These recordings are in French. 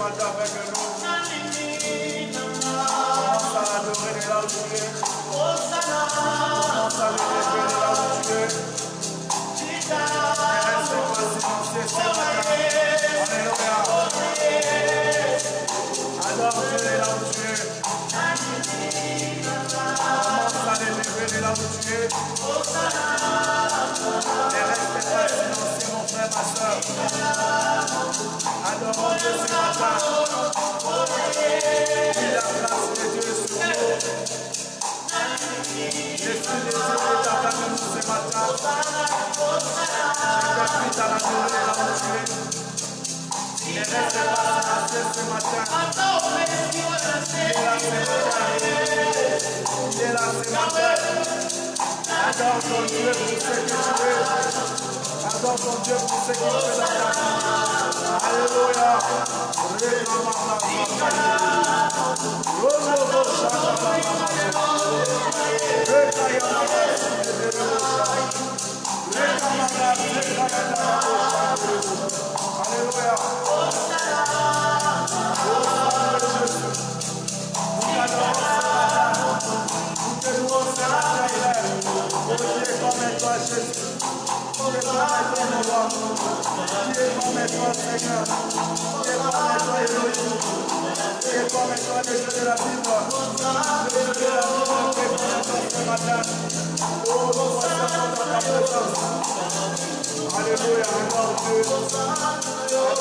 matin avec nous. Commence à l'adorer de là où tu es. Commence à l'élever de là où tu es. Et reste pas silencieux ce matin. Alléluia. Adore Dieu de là où tu es. Commence à l'élever de là où tu es. Et reste pas silencieux mon frère, ma soeur. Adorons Dieu ce matin. Il a place de Dieu sur nous. L'Esprit de Dieu est avec nous ce matin. Je t'invite à l'adorer là où tu es. Ne reste pas silencieux ce matin. Il est là ce matin. Adore ton Dieu pour ce que tu es. Adore ton Dieu pour ce qu'il fait dans ta vie. Alléluia. Alléluia. Alléluia, adore Dieu, adore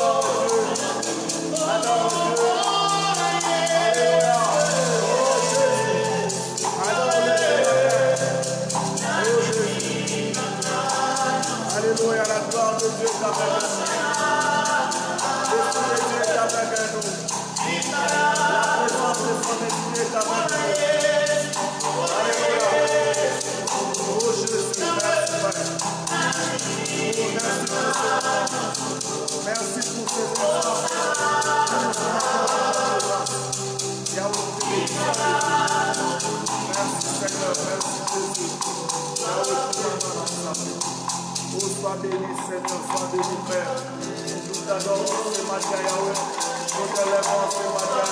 Dieu, adore Dieu. Alléluia, oh Jésus, adore Dieu. Alléluia, la gloire de Dieu est avec nous. L'Esprit de Dieu est avec nous. La présence de son Esprit est avec nous. Alléluia. Oh Jésus, merci Père. Merci pour ces enfants. Merci Seigneur, merci Jésus. Oh, sois béni Seigneur, sois béni Père. Nous t'adorons ce matin, Yahweh. Nous t'élèvons ce matin.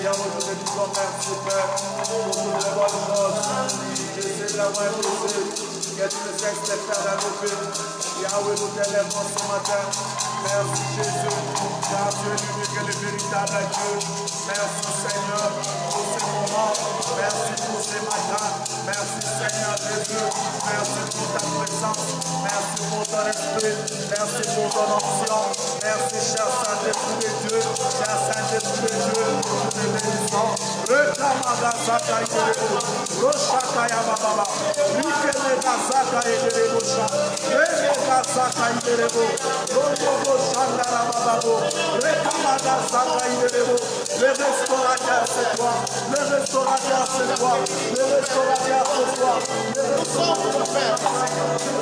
Yahweh, nous te disons merci Père pour toutes les bonnes choses. Je sais vraiment impossible que tu ne cesses de faire dans nos vies. Yahweh, nous t'élèvons ce matin. Merci Jésus, car tu es l'unique et le véritable Dieu. Merci Seigneur pour ce moment. Merci pour ce matin. Merci Seigneur Jésus. Merci pour ta présence. Merci pour ton esprit. Merci pour ton onction. Merci cher Saint-Esprit de Dieu. Cher Saint-Esprit de Dieu, nous te bénissons. Reclamada Zaka Iderebo. Roshakaya Baba. Rikenega Zaka Iderebo. Renega Zaka Iderebo. Robobo Shandara Bababo. Reclamada Zaka Iderebo. Le restaurateur c'est toi. Le restaurateur c'est toi. Le restaurateur c'est toi. Le restaurateur c'est toi.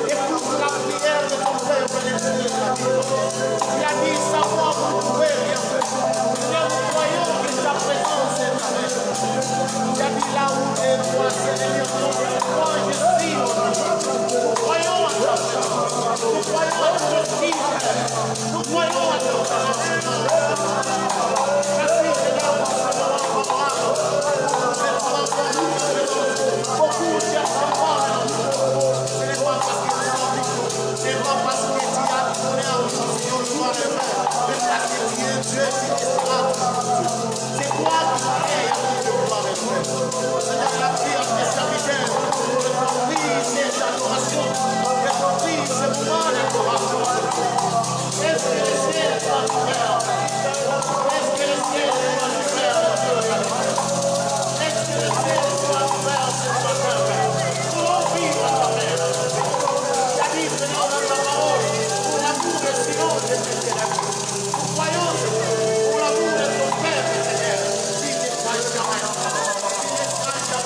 Écoute la prière de ton Père bénéficié. Il a dit savoir vous pouvez rien faire. Nous croyons que ta présence est avec nous. Il a dit là où les toi Seigneur, moi je suis. Nous croyons à ta présence. Nous croyons à ton Fils. Nous croyons à ton Père. Merci Seigneur pour ce moment favorable. Beaucoup cherchent à voir. Ce n'est pas parce qu'ils sont vite. Ce n'est pas parce que tu as donné à aujourd'hui, on doit le faire. Mais parce que tu es Dieu qui restera. C'est toi qui crée à qui je dois le faire. Seigneur, la prière des serviteurs, que ton fils et l'adoration, que ton fils ce moment d'adoration. Est-ce que le ciel va nous faire? Est-ce que le ciel va nous faire? Est-ce que le ciel va nous faire ce matin? Pour vivre à ta mère. Il a dit, Seigneur, dans ta parole, pour l'amour de Sion, je te célèbre. Voyons, pour l'amour de ton Père, Seigneur, si tu n'es jamais. Si tu n'es jamais.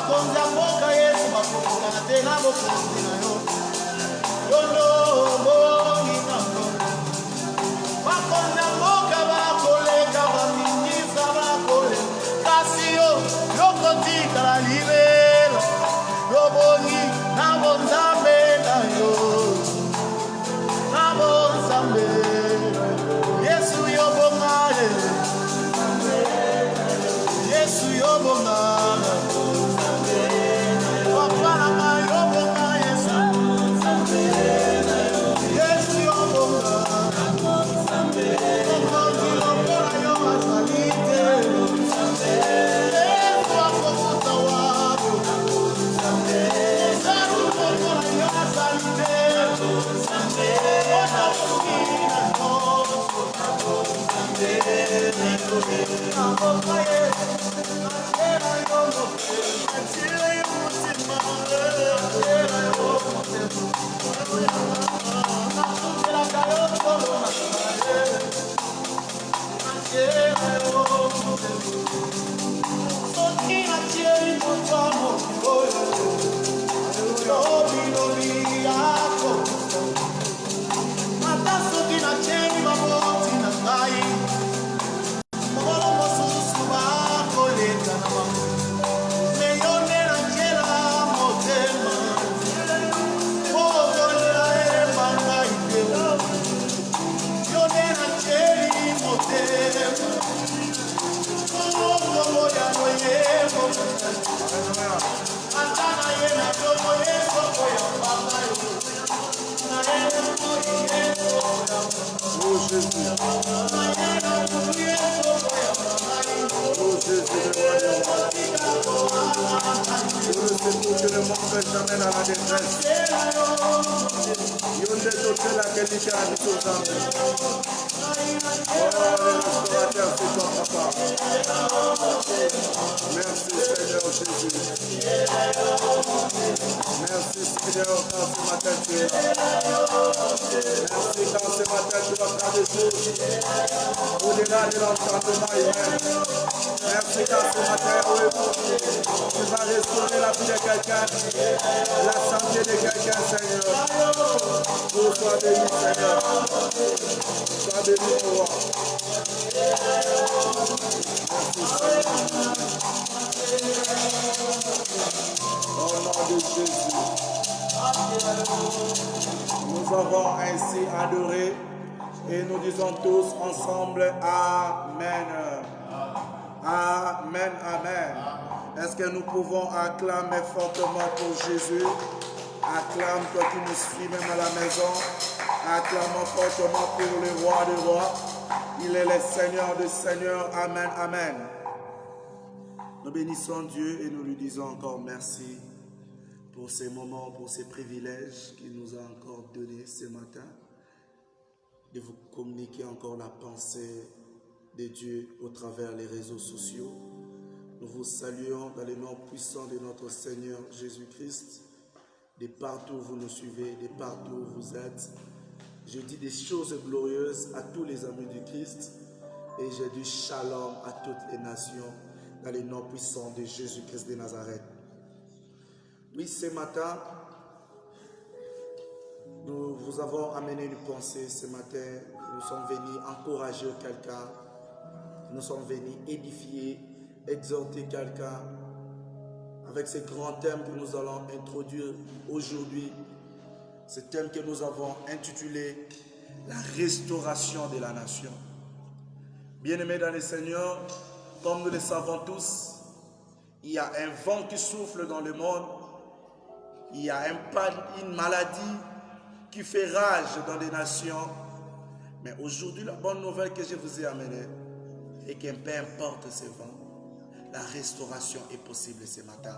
bakonzi ya mboka Yesu bakokokana te na bokonzi na yo. Yondo bongi nango. Bakonzi ya mboka bakoleka baminisa bakole. Kasi yo yokotikala libela. Yobongi na bonzambe na yo. Na bonzambe. Yesu yobonga ye. Yesu yobonga. Papa na yobonga Yesu. Yesu yobonga. Okonzi lokola yo asalite. Yesu akokuta wako. Osaru lokola yo asalite. Ona mokina koso. Naboka ye. Nakera yono. Nakera yomutima. Nakera yomutima. Nakutelaka yokolo nakaye. Nakera yomutima. Soki natie moto mokoyo. Lobi lobi yako. Mata soki natie maboti na ngai. Molo mosusu bakoleka na bango. Meyone na njela motema. Mokolia ebanga ite. Yone na njeli motema. Mokomo ya noyemo. Antana ye na domo yeso koya banga yo. Na eno yeso koya. Oh Jésus. Na eno yeso koya banga yo. Oh Jésus de royaume. Pour le secours, tu ne manques jamais dans la détresse. Yonde tote la qualité à nous aux âmes. Oh, le restaurateur, c'est toi, papa. Merci Seigneur Jésus. Merci Seigneur, quand ce matin tu es là. Merci quand ce matin tu vas faire des choses au-delà de l'entendement humain. Merci quand ce matin, oui, tu vas restaurer la vie de quelqu'un, la santé de quelqu'un, Seigneur. Oh, sois béni, Seigneur. Sois béni, mon roi. Merci, Seigneur. Au nom de Jésus. Nous avons ainsi adoré et nous disons tous ensemble Amen. Amen, Amen. Est-ce que nous pouvons acclamer fortement pour Jésus? Acclame toi qui nous suis même à la maison. Acclamons fortement pour le roi des rois. Il est le Seigneur des seigneurs. Amen, Amen. Nous bénissons Dieu et nous lui disons encore merci pour ces moments, pour ces privilèges qu'il nous a encore donnés ce matin, de vous communiquer encore la pensée de Dieu au travers les réseaux sociaux. Nous vous saluons dans le nom puissant de notre Seigneur Jésus-Christ. De partout où vous nous suivez, de partout où vous êtes. Je dis des choses glorieuses à tous les amis du Christ et je dis shalom à toutes les nations dans le nom puissant de Jésus-Christ de Nazareth. Oui, ce matin, nous vous avons amené une pensée ce matin. Nous sommes venus encourager quelqu'un. Nous sommes venus édifier, exhorter quelqu'un avec ce grand thème que nous allons introduire aujourd'hui. Ce thème que nous avons intitulé « La restauration de la nation ». Bien-aimés dans le Seigneur, comme nous le savons tous, il y a un vent qui souffle dans le monde. Il y a une maladie qui fait rage dans les nations. Mais aujourd'hui, la bonne nouvelle que je vous ai amenée est que peu importe ce vent, la restauration est possible ce matin.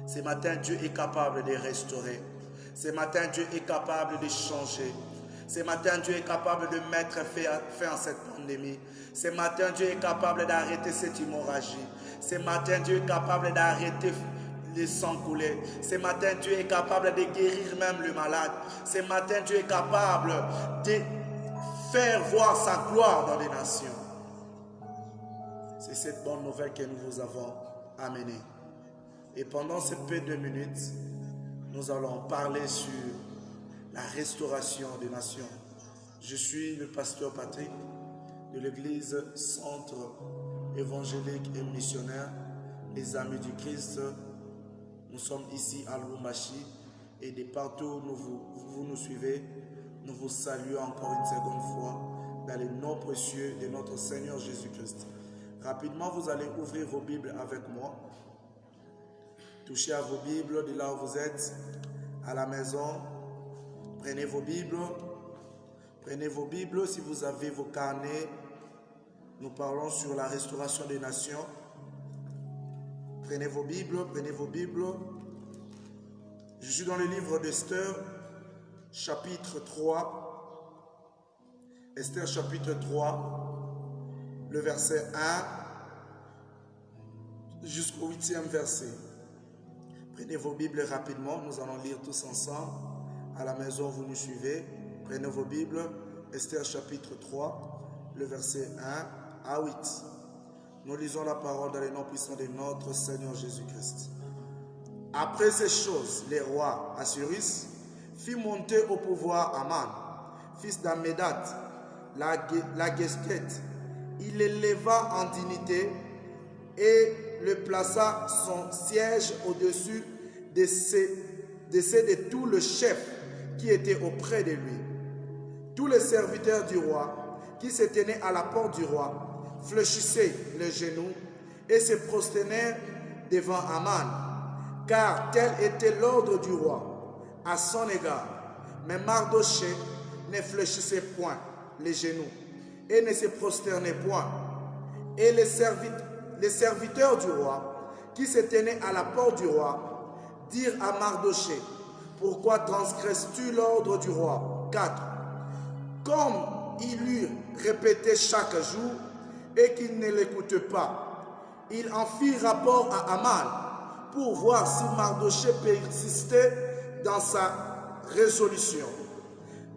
Ce matin, Dieu est capable de restaurer. Ce matin, Dieu est capable de changer. Ce matin, Dieu est capable de mettre fin à cette pandémie. Ce matin, Dieu est capable d'arrêter cette hémorragie. Ce matin, Dieu est capable d'arrêter le sang coulé. Ce matin, Dieu est capable de guérir même le malade. Ce matin, Dieu est capable de faire voir sa gloire dans les nations. C'est cette bonne nouvelle que nous vous avons amenée. Et pendant ces peu de minutes, nous allons parler sur la restauration des nations. Je suis le pasteur Patrick de l'église Centre évangélique et missionnaire, les Amis du Christ. Nous sommes ici à Lubumbashi et de partout où vous nous suivez, nous vous saluons encore une seconde fois dans le nom précieux de notre Seigneur Jésus-Christ. Rapidement, vous allez ouvrir vos Bibles avec moi. Touchez à vos Bibles de là où vous êtes, à la maison. Prenez vos Bibles. Prenez vos Bibles si vous avez vos carnets. Nous parlons sur la restauration des nations. Prenez vos Bibles, prenez vos Bibles. Je suis dans le livre d'Esther, chapitre 3. Esther, chapitre 3, le verset 1 jusqu'au 8e verset. Prenez vos Bibles rapidement, nous allons lire tous ensemble. À la maison, vous nous suivez. Prenez vos Bibles, Esther, chapitre 3, le verset 1 à 8. Nous lisons la parole dans le nom puissant de notre Seigneur Jésus-Christ. Après ces choses, le roi Assuérus fit monter au pouvoir Aman, fils d'Ammédat, la Guesquette. Il l'éleva en dignité et le plaça son siège au-dessus de tout le chef qui était auprès de lui. Tous les serviteurs du roi qui se tenaient à la porte du roi fléchissaient les genoux et se prosternèrent devant Aman, car tel était l'ordre du roi à son égard. Mais Mardochée ne fléchissait point les genoux et ne se prosternait point. Et les serviteurs du roi qui se tenaient à la porte du roi dirent à Mardochée: pourquoi transgresses-tu l'ordre du roi? 4. Comme il lui répétait chaque jour et qu'il ne l'écoutait pas, il en fit rapport à Aman pour voir si Mardochée persistait dans sa résolution.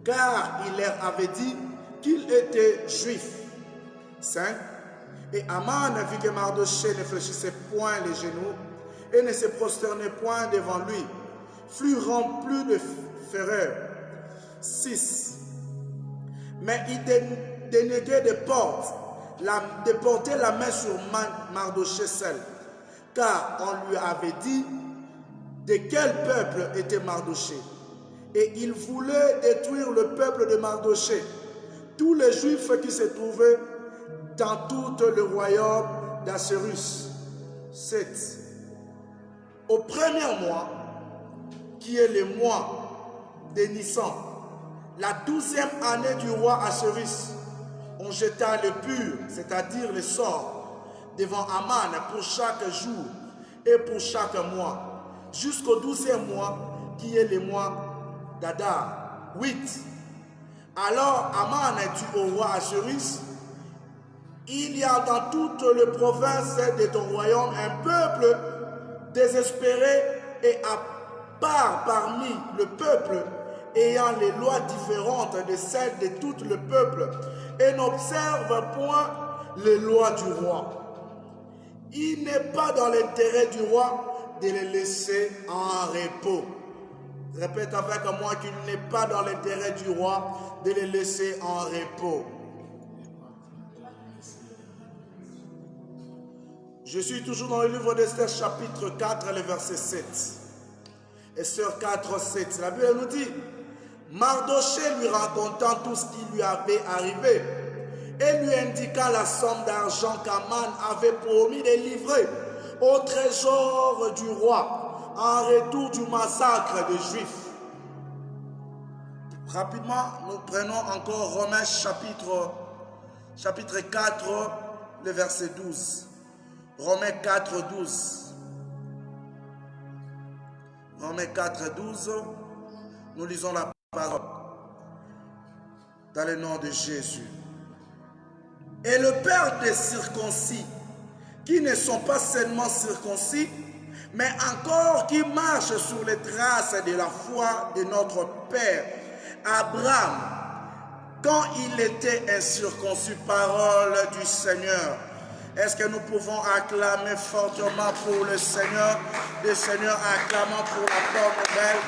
Car il leur avait dit qu'il était juif. 5. Et Aman vit que Mardochée ne fléchissait point les genoux et ne se prosternait point devant lui, fut rempli de fureur. 6. Mais il dénéguait de porter la main sur Mardochée seul, car on lui avait dit de quel peuple était Mardochée. Et il voulait détruire le peuple de Mardochée, tous les Juifs qui se trouvaient dans tout le royaume d'Assuérus. 7. Au premier mois, qui est le mois de Nissan, la 12e année du roi Assuérus, on jeta le pur, c'est-à-dire le sort, devant Aman pour chaque jour et pour chaque mois, jusqu'au 12e mois, qui est le mois d'Adar. 8. Alors Aman dit au roi Assuérus: il y a dans toute les provinces de ton royaume un peuple désespéré et à part parmi le peuple, ayant les lois différentes de celles de tout le peuple, et n'observe point les lois du roi. Il n'est pas dans l'intérêt du roi de les laisser en repos. Répète avec moi qu'il n'est pas dans l'intérêt du roi de les laisser en repos. Je suis toujours dans le livre d'Esther, chapitre 4, le verset 7. Esther 4, 7. La Bible nous dit: Mardochée lui racontant tout ce qui lui avait arrivé et lui indiqua la somme d'argent qu'Aman avait promis de livrer au trésor du roi en retour du massacre des Juifs. Rapidement, nous prenons encore Romains chapitre 4, le verset 12. Romains 4, 12. Romains 4, 12. Nous lisons la parole dans le nom de Jésus. Et le Père des circoncis, qui ne sont pas seulement circoncis, mais encore qui marchent sur les traces de la foi de notre Père Abraham, quand il était incirconcis, parole du Seigneur, Est-ce que nous pouvons acclamer fortement pour le Seigneur? Le Seigneur, acclamant pour la bonne nouvelle,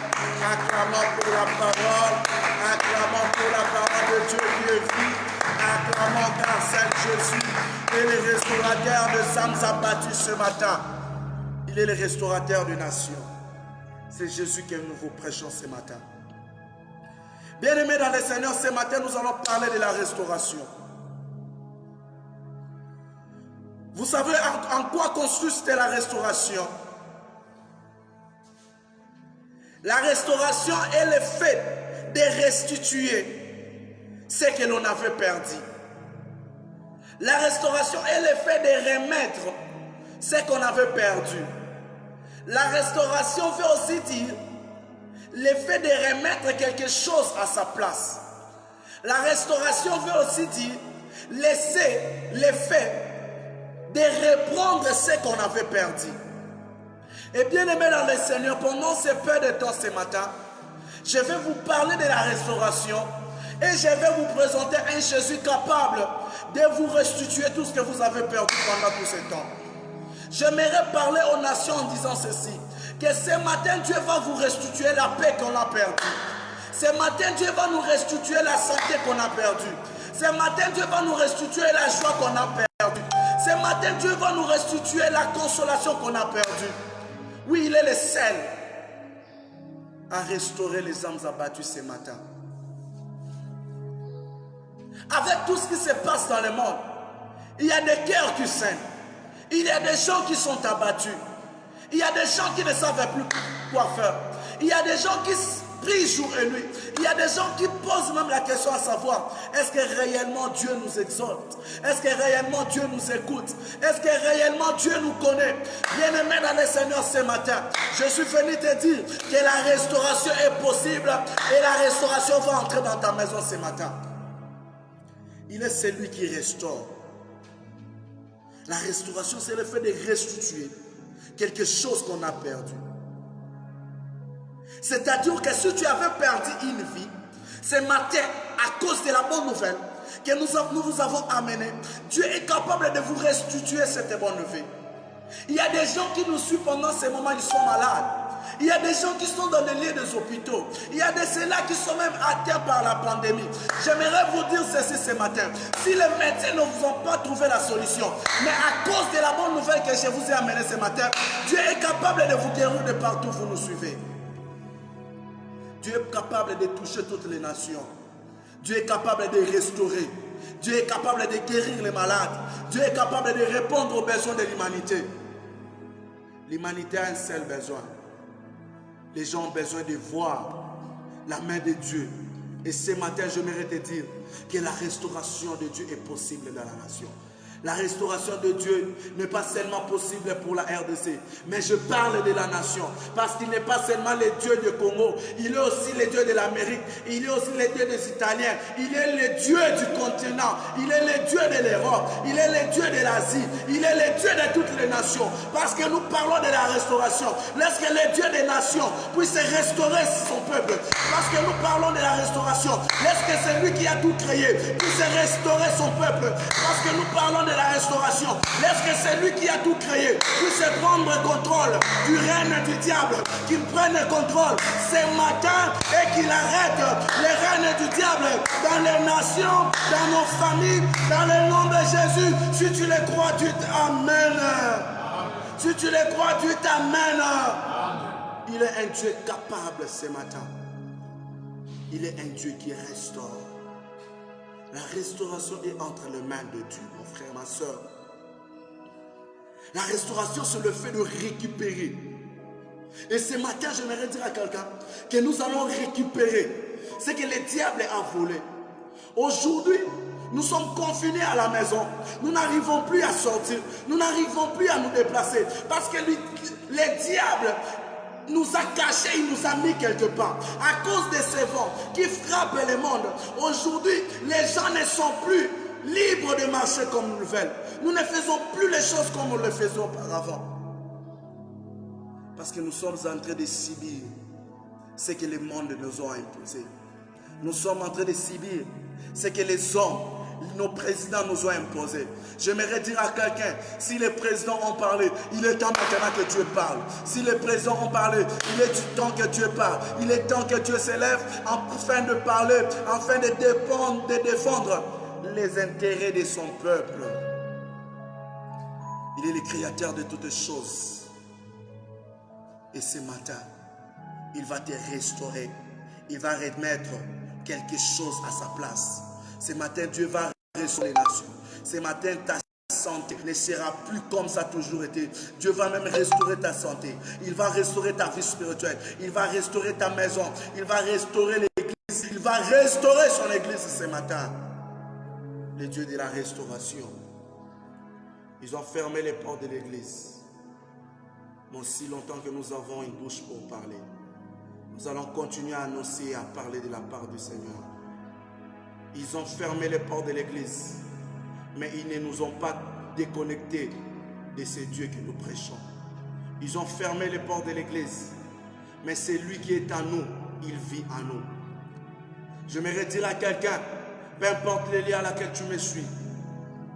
acclamant pour la parole, acclamant pour la parole de Dieu qui est vie, acclamant car c'est Jésus est le restaurateur de âmes abattues ce matin. Il est le restaurateur des nations. C'est Jésus que nous vous prêchons ce matin. Bien-aimés dans le Seigneur, ce matin, nous allons parler de la restauration. Vous savez en quoi consiste la restauration? La restauration est le fait de restituer ce que l'on avait perdu. La restauration est le fait de remettre ce qu'on avait perdu. La restauration veut aussi dire le fait de remettre quelque chose à sa place. La restauration veut aussi dire laisser le fait de reprendre ce qu'on avait perdu. Et bien aimé dans le Seigneur, pendant ce peu de temps ce matin, je vais vous parler de la restauration et je vais vous présenter un Jésus capable de vous restituer tout ce que vous avez perdu pendant tout ce temps. J'aimerais parler aux nations en disant ceci, que ce matin Dieu va vous restituer la paix qu'on a perdue. Ce matin Dieu va nous restituer la santé qu'on a perdue. Ce matin Dieu va nous restituer la joie qu'on a perdue. Ce matin Dieu va nous restituer la consolation qu'on a perdue. Oui, il est le seul à restaurer les âmes abattues ce matin. Avec tout ce qui se passe dans le monde, il y a des cœurs qui saignent. Il y a des gens qui sont abattus. Il y a des gens qui ne savent plus quoi faire. Il y a des gens qui prient jour et nuit. Il y a des gens qui posent même la question à savoir, est-ce que réellement Dieu nous exalte? Est-ce que réellement Dieu nous écoute? Est-ce que réellement Dieu nous connaît? Bien-aimé dans le Seigneur ce matin, je suis venu te dire que la restauration est possible et la restauration va entrer dans ta maison ce matin. Il est celui qui restaure. La restauration, c'est le fait de restituer quelque chose qu'on a perdu. C'est-à-dire que si tu avais perdu une vie, ce matin, à cause de la bonne nouvelle que nous vous avons amenée, Dieu est capable de vous restituer cette bonne vie. Il y a des gens qui nous suivent pendant ces moments, ils sont malades. Il y a des gens qui sont dans les lits des hôpitaux. Il y a de ceux-là qui sont même atteints par la pandémie. J'aimerais vous dire ceci ce matin. Si les médecins ne vous ont pas trouvé la solution, mais à cause de la bonne nouvelle que je vous ai amenée ce matin, Dieu est capable de vous guérir de partout où vous nous suivez. Dieu est capable de toucher toutes les nations. Dieu est capable de restaurer. Dieu est capable de guérir les malades. Dieu est capable de répondre aux besoins de l'humanité. L'humanité a un seul besoin. Les gens ont besoin de voir la main de Dieu. Et ce matin, j'aimerais te dire que la restauration de Dieu est possible dans la nation. La restauration de Dieu n'est pas seulement possible pour la RDC, mais je parle de la nation, parce qu'il n'est pas seulement le Dieu du Congo, il est aussi le Dieu de l'Amérique, il est aussi le Dieu des Italiens, il est le Dieu du continent, il est le Dieu de l'Europe, il est le Dieu de l'Asie, il est le Dieu de toutes les nations, parce que nous parlons de la restauration. Laisse que le Dieu des nations puisse restaurer son peuple, parce que nous parlons de la restauration. Laisse que celui qui a tout créé puisse restaurer son peuple, parce que nous parlons de la restauration. Laisse que celui qui a tout créé puisse prendre contrôle du règne du diable, qu'il prenne contrôle ce matin et qu'il arrête le règne du diable dans les nations, dans nos familles, dans le nom de Jésus. Si tu le crois, tu t'amènes. Si tu le crois, tu t'amènes. Il est un Dieu capable ce matin. Il est un Dieu qui restaure. La restauration est entre les mains de Dieu, mon frère, ma soeur. La restauration, c'est le fait de récupérer. Et ce matin, j'aimerais dire à quelqu'un que nous allons récupérer ce que le diable a volé. Aujourd'hui, nous sommes confinés à la maison. Nous n'arrivons plus à sortir. Nous n'arrivons plus à nous déplacer. Parce que le diable nous a cachés, il nous a mis quelque part. À cause de ces vents qui frappent le monde, aujourd'hui, les gens ne sont plus libres de marcher comme nous le veulent. Nous ne faisons plus les choses comme nous le faisions auparavant. Parce que nous sommes en train de subir ce que le monde nous a imposé. Nous sommes en train de subir ce que les hommes, nos présidents nous ont imposé. J'aimerais dire à quelqu'un, si les présidents ont parlé, il est temps maintenant que Dieu parle. Si les présidents ont parlé, il est du temps que Dieu parle. Il est temps que Dieu s'élève afin de parler, afin de défendre les intérêts de son peuple. Il est le créateur de toutes choses. Et ce matin, il va te restaurer. Il va remettre quelque chose à sa place. Ce matin, Dieu va restaurer les nations. Ce matin, ta santé ne sera plus comme ça a toujours été. Dieu va même restaurer ta santé. Il va restaurer ta vie spirituelle. Il va restaurer ta maison. Il va restaurer l'église. Il va restaurer son église ce matin. Le Dieu de la restauration. Ils ont fermé les portes de l'église. Mais aussi longtemps que nous avons une bouche pour parler, nous allons continuer à annoncer et à parler de la part du Seigneur. Ils ont fermé les portes de l'église, mais ils ne nous ont pas déconnectés de ce Dieu que nous prêchons. Ils ont fermé les portes de l'église, mais c'est lui qui est en nous, il vit en nous. J'aimerais dire à quelqu'un, peu importe les liens à laquelle tu me suis,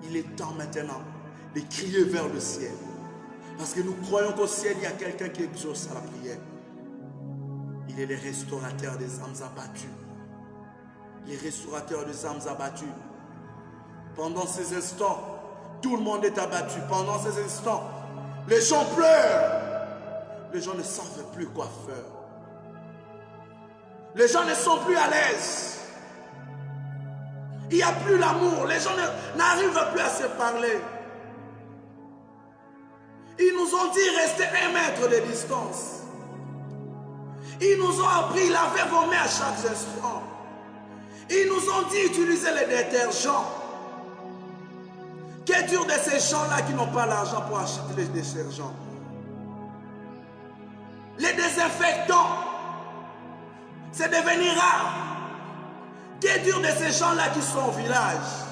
il est temps maintenant de crier vers le ciel. Parce que nous croyons qu'au ciel, il y a quelqu'un qui exauce à la prière. Il est le restaurateur des âmes abattues. Les restaurateurs des âmes abattues. Pendant ces instants, tout le monde est abattu. Pendant ces instants, les gens pleurent. Les gens ne savent plus quoi faire. Les gens ne sont plus à l'aise. Il n'y a plus l'amour. Les gens n'arrivent plus à se parler. Ils nous ont dit rester 1 mètre de distance. Ils nous ont appris laver vos mains à chaque instant. Ils nous ont dit utiliser les détergents. Que dur de ces gens-là qui n'ont pas l'argent pour acheter les détergents. Les désinfectants, c'est devenu rare. Que dur de ces gens-là qui sont au village.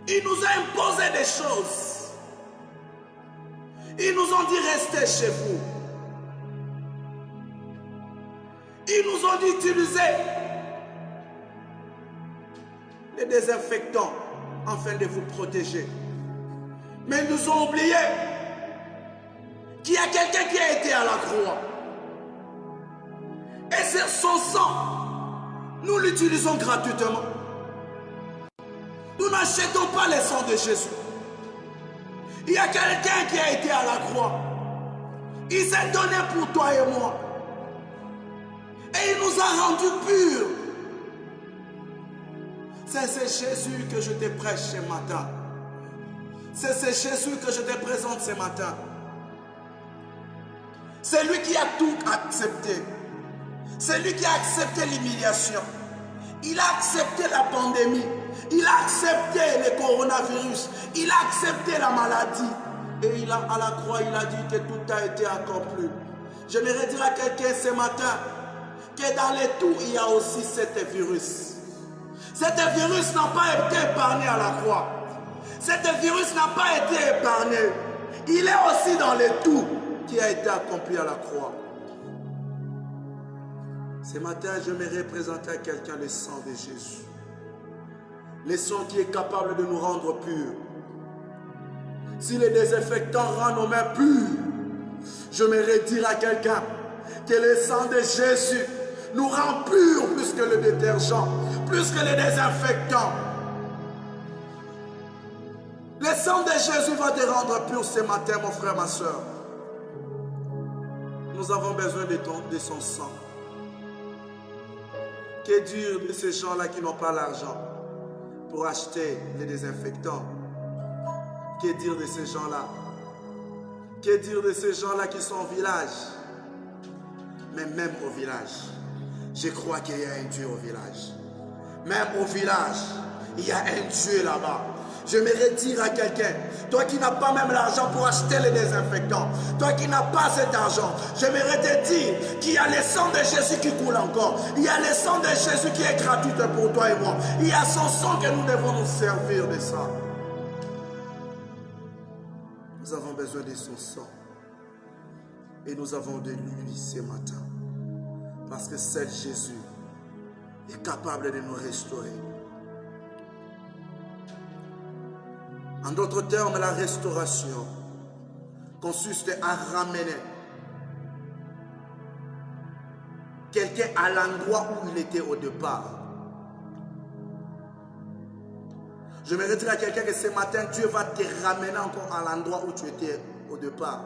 Ils nous ont imposé des choses. Ils nous ont dit restez chez vous. Ils nous ont dit utiliser les désinfectants afin de vous protéger. Mais ils nous ont oublié qu'il y a quelqu'un qui a été à la croix. Et c'est son sang. Nous l'utilisons gratuitement. Nous n'achetons pas le sang de Jésus. Il y a quelqu'un qui a été à la croix. Il s'est donné pour toi et moi. Et il nous a rendus purs. C'est ce Jésus que je te prêche ce matin. C'est ce Jésus que je te présente ce matin. C'est lui qui a tout accepté. C'est lui qui a accepté l'humiliation. Il a accepté la pandémie. Il a accepté le coronavirus. Il a accepté la maladie. Et à la croix, il a dit que tout a été accompli. J'aimerais dire à quelqu'un ce matin que dans les tout, il y a aussi cet virus. Cet virus n'a pas été épargné à la croix. Cet virus n'a pas été épargné. Il est aussi dans les tout qui a été accompli à la croix. Ce matin, je me représente à quelqu'un le sang de Jésus. Le sang qui est capable de nous rendre purs. Si les désinfectants rendent nos mains pures, je me dire à quelqu'un que le sang de Jésus nous rend purs plus que le détergent, plus que les désinfectants. Le sang de Jésus va te rendre pur ce matin, mon frère, ma soeur. Nous avons besoin de son sang. Que dire de ces gens-là qui n'ont pas l'argent pour acheter les désinfectants? Que dire de ces gens-là? Que dire de ces gens-là qui sont au village? Mais même au village, je crois qu'il y a un Dieu au village. Même au village, il y a un Dieu là-bas. J'aimerais dire à quelqu'un, toi qui n'as pas même l'argent pour acheter les désinfectants, toi qui n'as pas cet argent, j'aimerais te dire qu'il y a le sang de Jésus qui coule encore. Il y a le sang de Jésus qui est gratuit pour toi et moi. Il y a son sang que nous devons nous servir de ça. Nous avons besoin de son sang. Et nous avons de lui ce matin. Parce que seul Jésus est capable de nous restaurer. En d'autres termes, la restauration consiste à ramener quelqu'un à l'endroit où il était au départ. Je me dire à quelqu'un que ce matin, Dieu va te ramener encore à l'endroit où tu étais au départ.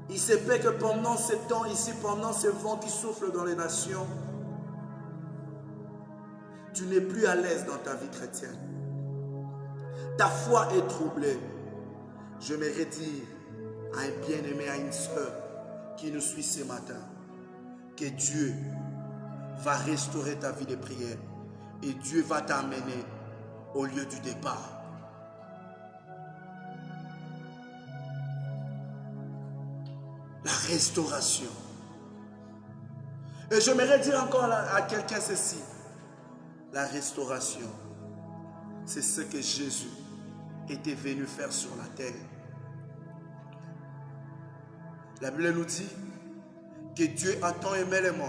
Il se peut que pendant ce temps ici, pendant ce vent qui souffle dans les nations, tu n'es plus à l'aise dans ta vie chrétienne. Ta foi est troublée. J'aimerais dire à un bien-aimé, à une sœur qui nous suit ce matin, que Dieu va restaurer ta vie de prière et Dieu va t'amener au lieu du départ. La restauration. Et j'aimerais dire encore à quelqu'un ceci. La restauration, c'est ce que Jésus était venu faire sur la terre. La Bible nous dit que Dieu a tant aimé le monde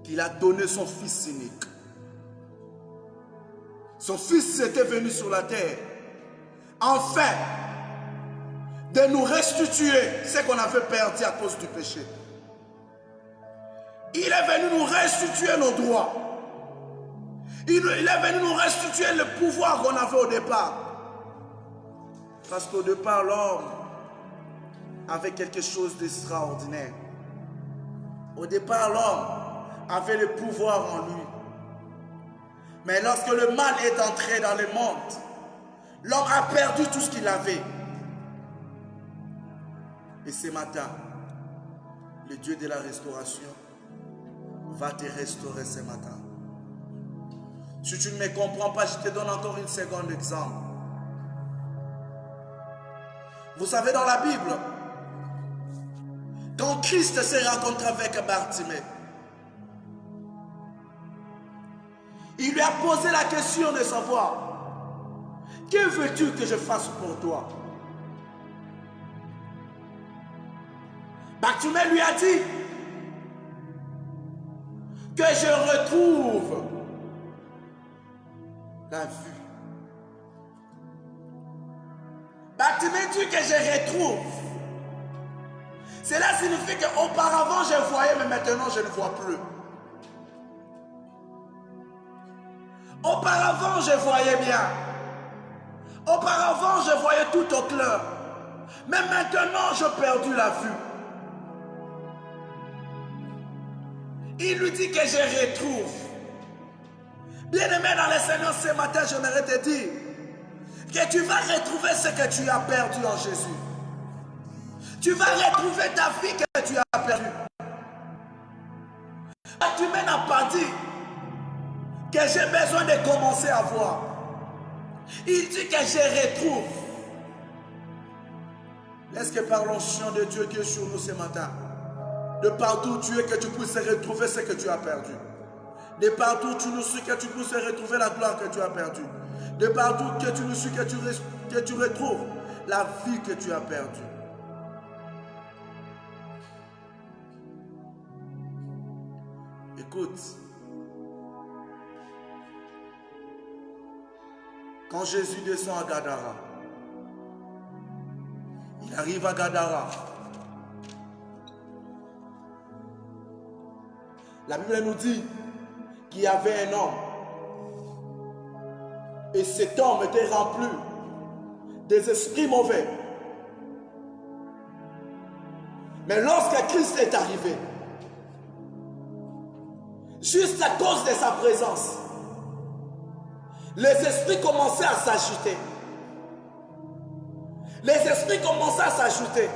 qu'il a donné son Fils unique. Son Fils était venu sur la terre afin de nous restituer ce qu'on avait perdu à cause du péché. Il est venu nous restituer nos droits. Il est venu nous restituer le pouvoir qu'on avait au départ. Parce qu'au départ, l'homme avait quelque chose d'extraordinaire. Au départ, l'homme avait le pouvoir en lui. Mais lorsque le mal est entré dans le monde, l'homme a perdu tout ce qu'il avait. Et ce matin, le Dieu de la restauration va te restaurer ce matin. Si tu ne me comprends pas, je te donne encore une seconde exemple. Vous savez, dans la Bible, quand Christ s'est rencontré avec Bartimée, il lui a posé la question de savoir: que veux-tu que je fasse pour toi? Bartimée lui a dit que je retrouve la vue. Bartimée dit que je retrouve. Cela signifie qu'auparavant je voyais, mais maintenant je ne vois plus. Auparavant je voyais bien. Auparavant je voyais tout au clair. Mais maintenant j'ai perdu la vue. Il lui dit que je retrouve. Bien-aimé dans le Seigneur, ce matin, j'aimerais te dire que tu vas retrouver ce que tu as perdu en Jésus. Tu vas retrouver ta vie que tu as perdue. Tu ne m'as pas dit que j'ai besoin de commencer à voir. Il dit que je retrouve. Est-ce que par l'onction de Dieu qui est sur nous ce matin, de partout où tu es, que tu puisses retrouver ce que tu as perdu. De partout où tu nous suis, que tu puisses retrouver la gloire que tu as perdue. De partout que tu nous suis, que tu retrouves la vie que tu as perdue. Écoute, quand Jésus descend à Gadara, il arrive à Gadara. La Bible nous dit qu'il y avait un homme. Et cet homme était rempli des esprits mauvais. Mais lorsque Christ est arrivé, juste à cause de sa présence, les esprits commençaient à s'agiter. Les esprits commençaient à s'ajouter.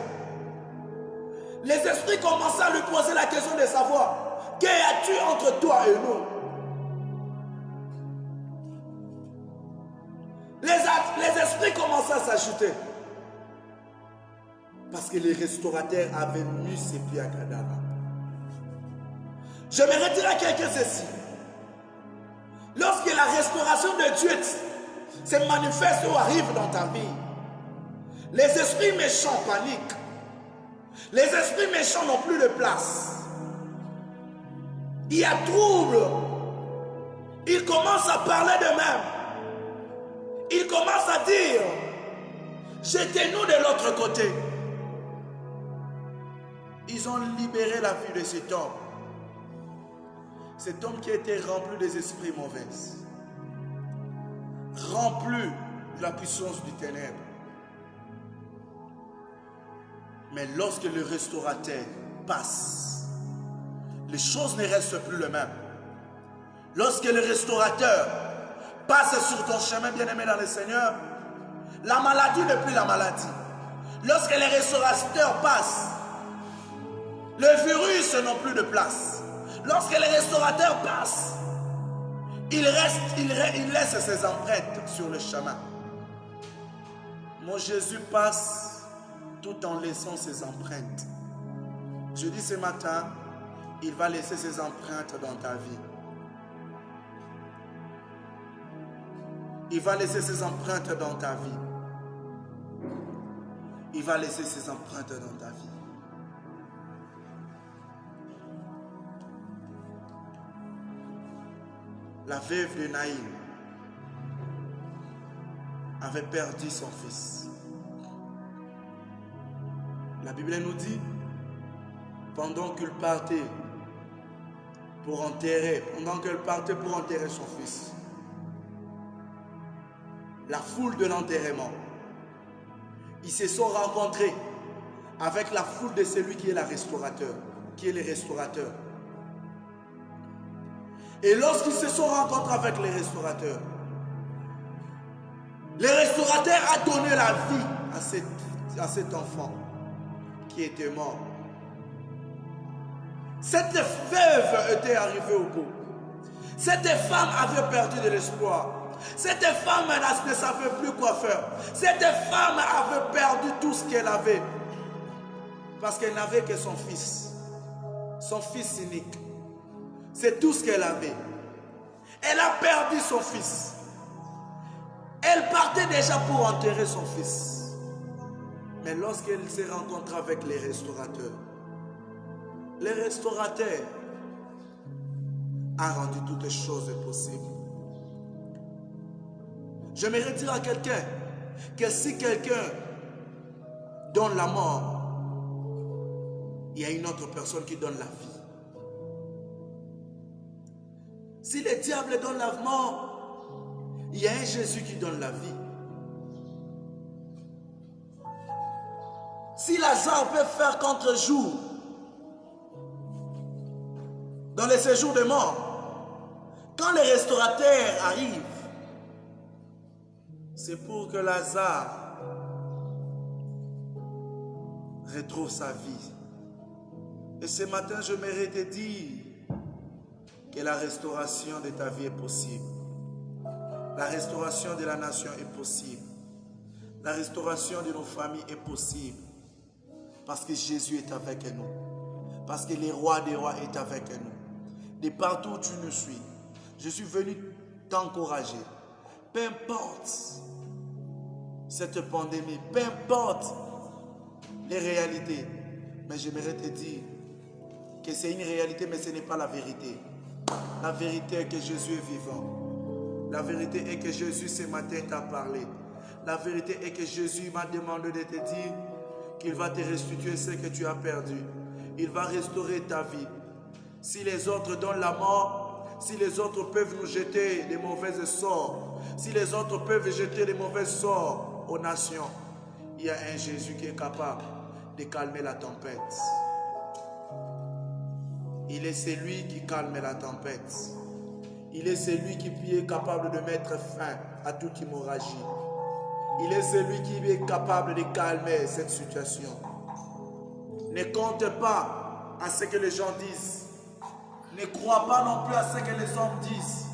Les esprits commençaient à lui poser la question de savoir: qu'y a-t-il entre toi et nous? Les esprits commençaient à s'ajouter. Parce que les restaurateurs avaient mis ses pieds à Gadara. Je vais dire à quelqu'un ceci. Lorsque la restauration de Dieu se manifeste ou arrive dans ta vie, les esprits méchants paniquent. Les esprits méchants n'ont plus de place. Il y a trouble. Ils commencent à parler d'eux-mêmes. il commence à dire, jetez-nous de l'autre côté. Ils ont libéré la vie de cet homme. Cet homme qui était rempli des esprits mauvais, rempli de la puissance du ténèbre. Mais lorsque le restaurateur passe, les choses ne restent plus les mêmes. Lorsque le restaurateur passe sur ton chemin, bien-aimé dans le Seigneur, la maladie n'est plus la maladie. Lorsque les restaurateurs passent, le virus n'a plus de place. Lorsque les restaurateurs passent, il laisse ses empreintes sur le chemin. Mon Jésus passe tout en laissant ses empreintes. Je dis ce matin, il va laisser ses empreintes dans ta vie. Il va laisser ses empreintes dans ta vie. Il va laisser ses empreintes dans ta vie. La veuve de Naïm avait perdu son fils. La Bible nous dit, pendant qu'elle partait pour enterrer son fils, la foule de l'enterrement, ils se sont rencontrés avec la foule de celui qui est le restaurateur. Et lorsqu'ils se sont rencontrés avec les restaurateurs, le restaurateur a donné la vie à cet enfant qui était mort. Cette veuve était arrivée au bout. Cette femme avait perdu de l'espoir. Cette femme ne savait plus quoi faire. Cette femme avait perdu tout ce qu'elle avait. Parce qu'elle n'avait que son fils unique. C'est tout ce qu'elle avait. Elle a perdu son fils. Elle partait déjà pour enterrer son fils. Mais lorsqu'elle s'est rencontrée avec les restaurateurs a rendu toutes choses possibles. J'aimerais dire à quelqu'un que si quelqu'un donne la mort, il y a une autre personne qui donne la vie. Si le diable donne la mort, il y a un Jésus qui donne la vie. Si Lazare peut faire contre-jour dans les séjours de mort, quand les restaurateurs arrivent, c'est pour que Lazare retrouve sa vie. Et ce matin, je m'aimerais te dire que la restauration de ta vie est possible. La restauration de la nation est possible. La restauration de nos familles est possible. Parce que Jésus est avec nous. Parce que le roi des rois est avec nous. De partout où tu nous suis, je suis venu t'encourager. Peu importe cette pandémie, peu importe les réalités, mais j'aimerais te dire que c'est une réalité, mais ce n'est pas la vérité. La vérité est que Jésus est vivant. La vérité est que Jésus ce matin t'a parlé. La vérité est que Jésus m'a demandé de te dire qu'il va te restituer ce que tu as perdu. Il va restaurer ta vie. Si les autres donnent la mort, si les autres peuvent nous jeter des mauvais sorts, si les autres peuvent jeter des mauvais sorts aux nations, il y a un Jésus qui est capable de calmer la tempête. Il est celui qui calme la tempête. Il est celui qui est capable de mettre fin à toute hémorragie. Il est celui qui est capable de calmer cette situation. Ne compte pas à ce que les gens disent. Ne crois pas non plus à ce que les hommes disent.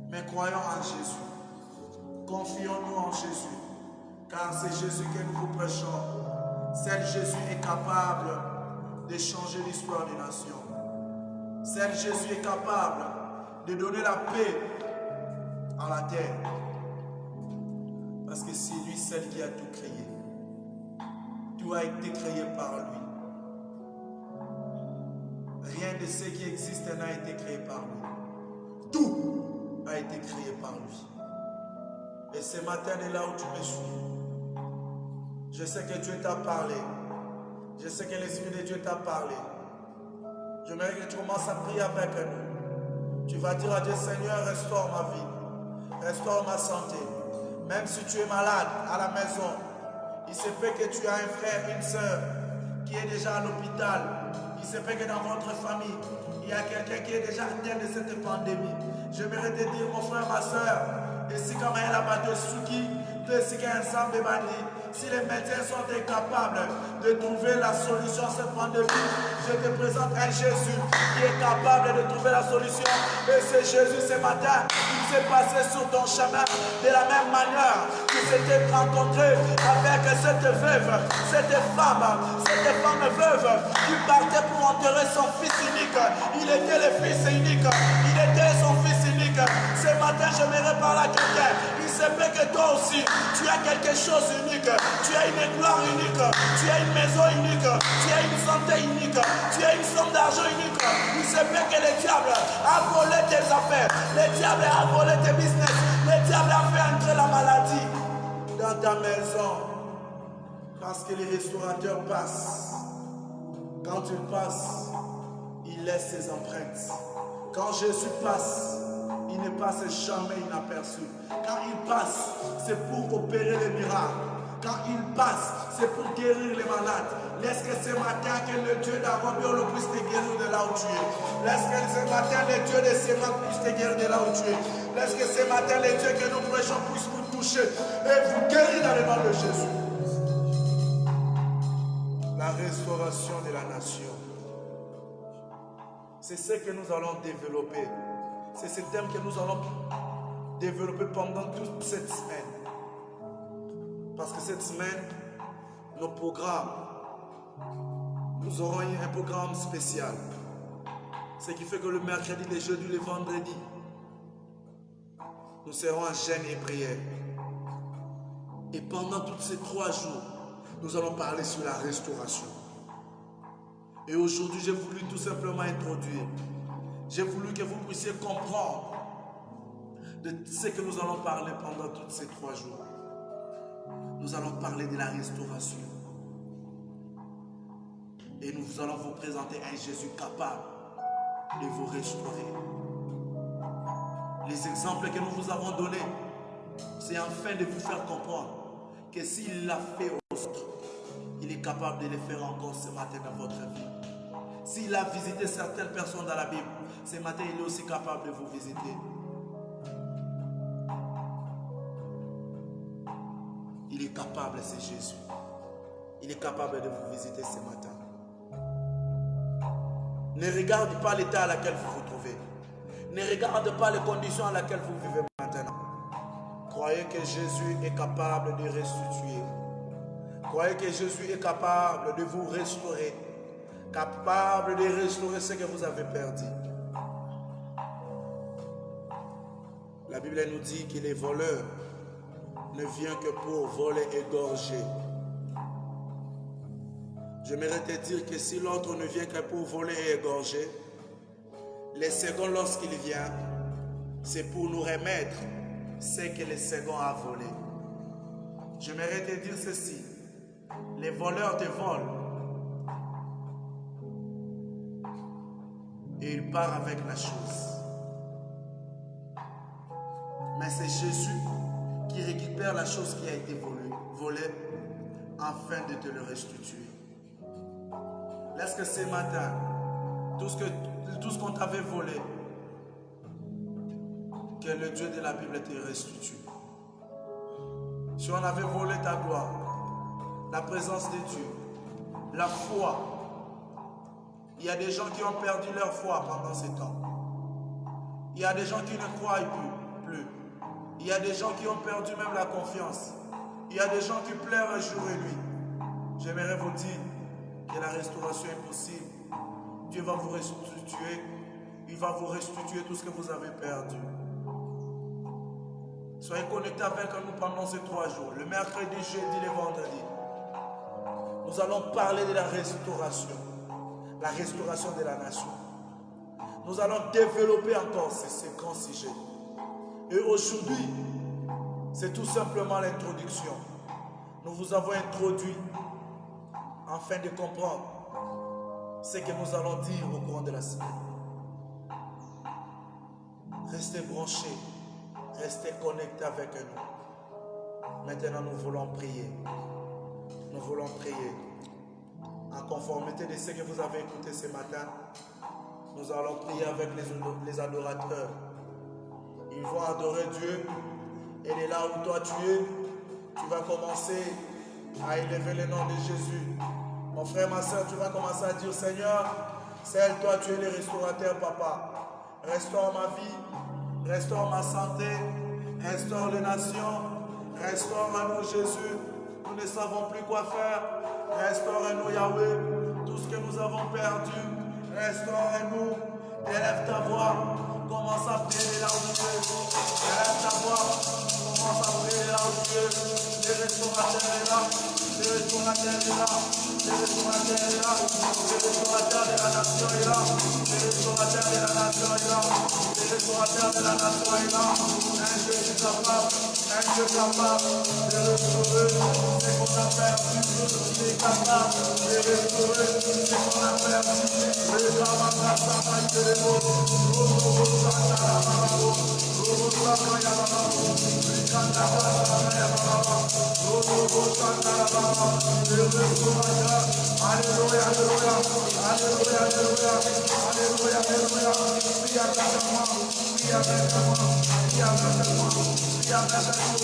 Mais croyons en Jésus. Confions-nous en Jésus. Car c'est Jésus que nous vous prêchons. Seul Jésus est capable de changer l'histoire des nations. Seul Jésus est capable de donner la paix à la terre. Parce que c'est lui seul qui a tout créé. Tout a été créé par lui. Rien de ce qui existe n'a été créé par lui. Tout a été créé par lui. Et ce matin, de là où tu me suis, je sais que Dieu t'a parlé. Je sais que l'Esprit de Dieu t'a parlé. J'aimerais que tu commences à prier avec nous. Tu vas dire à Dieu, Seigneur, restaure ma vie. Restaure ma santé. Même si tu es malade à la maison, il se peut que tu as un frère, une soeur qui est déjà à l'hôpital. Il se peut que dans votre famille, il y a quelqu'un qui est déjà atteint de cette pandémie. J'aimerais te dire, mon frère, ma soeur, et si comme elle a battu Suki, si ensemble de bandits, si les médecins sont incapables de trouver la solution à cette pandémie, je te présente un Jésus qui est capable de trouver la solution. Et ce Jésus, ce matin, il s'est passé sur ton chemin de la même manière que s'était rencontré avec cette veuve, cette femme veuve qui partait pour enterrer son fils unique. Il était le fils unique, il était son fils unique. Ce matin, j'aimerais parler à quelqu'un. Il se peut que toi aussi, tu as quelque chose unique, tu as une gloire unique, tu as une maison unique, tu as une santé unique, tu as une somme d'argent unique. Il se peut que le diable a volé tes affaires, le diable a volé tes business, le diable a fait entrer la maladie dans ta maison. Parce que les restaurateurs passent. Quand ils passent, ils laissent ses empreintes. Quand Jésus passe, il ne passe jamais inaperçu. Quand il passe, c'est pour opérer les miracles. Quand il passe, c'est pour guérir les malades. Laisse que ce matin, que le Dieu d'Arobiolo puisse te guérir de là où tu es. Laisse que ce matin, le Dieu de Sémac puisse te guérir de là où tu es. Laisse que ce matin, le Dieu que nous prêchons puisse vous toucher et vous guérir dans le nom de Jésus. La restauration de la nation. C'est ce que nous allons développer. C'est ce thème que nous allons développer pendant toute cette semaine. Parce que cette semaine, nos programmes, nous aurons un programme spécial. Ce qui fait que le mercredi, le jeudi, le vendredi, nous serons en jeûne et prière. Et pendant tous ces 3 jours, nous allons parler sur la restauration. Et aujourd'hui, j'ai voulu tout simplement introduire. J'ai voulu que vous puissiez comprendre de ce que nous allons parler pendant tous ces 3 jours. Nous allons parler de la restauration. Et nous allons vous présenter un Jésus capable de vous restaurer. Les exemples que nous vous avons donnés, c'est afin de vous faire comprendre que s'il l'a fait aux autres, il est capable de le faire encore ce matin dans votre vie. S'il a visité certaines personnes dans la Bible, ce matin, il est aussi capable de vous visiter. Il est capable, c'est Jésus. Il est capable de vous visiter ce matin. Ne regarde pas l'état dans lequel vous vous trouvez. Ne regarde pas les conditions dans lesquelles vous vivez maintenant. Croyez que Jésus est capable de restituer. Croyez que Jésus est capable de vous restaurer. Capable de restaurer ce que vous avez perdu. La Bible nous dit que les voleurs ne viennent que pour voler et égorger. J'aimerais te dire que si l'autre ne vient que pour voler et égorger, le second, lorsqu'il vient, c'est pour nous remettre ce que le second a volé. J'aimerais te dire ceci. Les voleurs te volent. Et il part avec la chose. Mais c'est Jésus qui récupère la chose qui a été volée afin de te le restituer. Laisse que ce matin, tout ce qu'on t'avait volé, que le Dieu de la Bible te restitue. Si on avait volé ta gloire, la présence de Dieu, la foi, il y a des gens qui ont perdu leur foi pendant ces temps. Il y a des gens qui ne croient plus. Il y a des gens qui ont perdu même la confiance. Il y a des gens qui pleurent jour et nuit. J'aimerais vous dire que la restauration est possible. Dieu va vous restituer. Il va vous restituer tout ce que vous avez perdu. Soyez connectés avec nous pendant ces 3 jours. Le mercredi, jeudi, le vendredi. Nous allons parler de la restauration. La restauration de la nation. Nous allons développer encore ces grands sujets. Et aujourd'hui, C'est tout simplement l'introduction. Nous vous avons introduit afin de comprendre ce que nous allons dire au cours de la semaine. Restez branchés, restez connectés avec nous. Maintenant, nous voulons prier. Nous voulons prier. En conformité de ce que vous avez écouté ce matin, nous allons prier avec les adorateurs. Ils vont adorer Dieu. Et de là où toi tu es, tu vas commencer à élever le nom de Jésus. Mon frère, ma soeur, tu vas commencer à dire, Seigneur, c'est toi, tu es le restaurateur, papa. Restaure ma vie, restaure ma santé, restaure les nations, restaure à nous Jésus. Nous ne savons plus quoi faire. Restaure-nous Yahweh, tout ce que nous avons perdu. Restaure-nous, élève ta voix, commence à prier là où tu es. Élève ta voix, commence à prier là où tu es. Le restaurateur est là, le restaurateur est là, le restaurateur est là, le restaurateur de la nation est là, le restaurateur de la nation est là, le restaurateur de la nation est là. Un Dieu qui est capable, un Dieu capable de restaurer ce qu'on a perdu, qui est capable de restaurer ce qu'on a perdu. Le Ramaka Samaï de l'Eau, Robo Santa Ramabo, Robo Sakaya Ramabo, Rikanda Ramaya Ramabo, Robo Santa Ramabo, le restaurateur. Alléluia, alléluia, alléluia, alléluia, alléluia, alléluia. Prie avec moi, prie avec moi, prie avec moi, prie avec nous,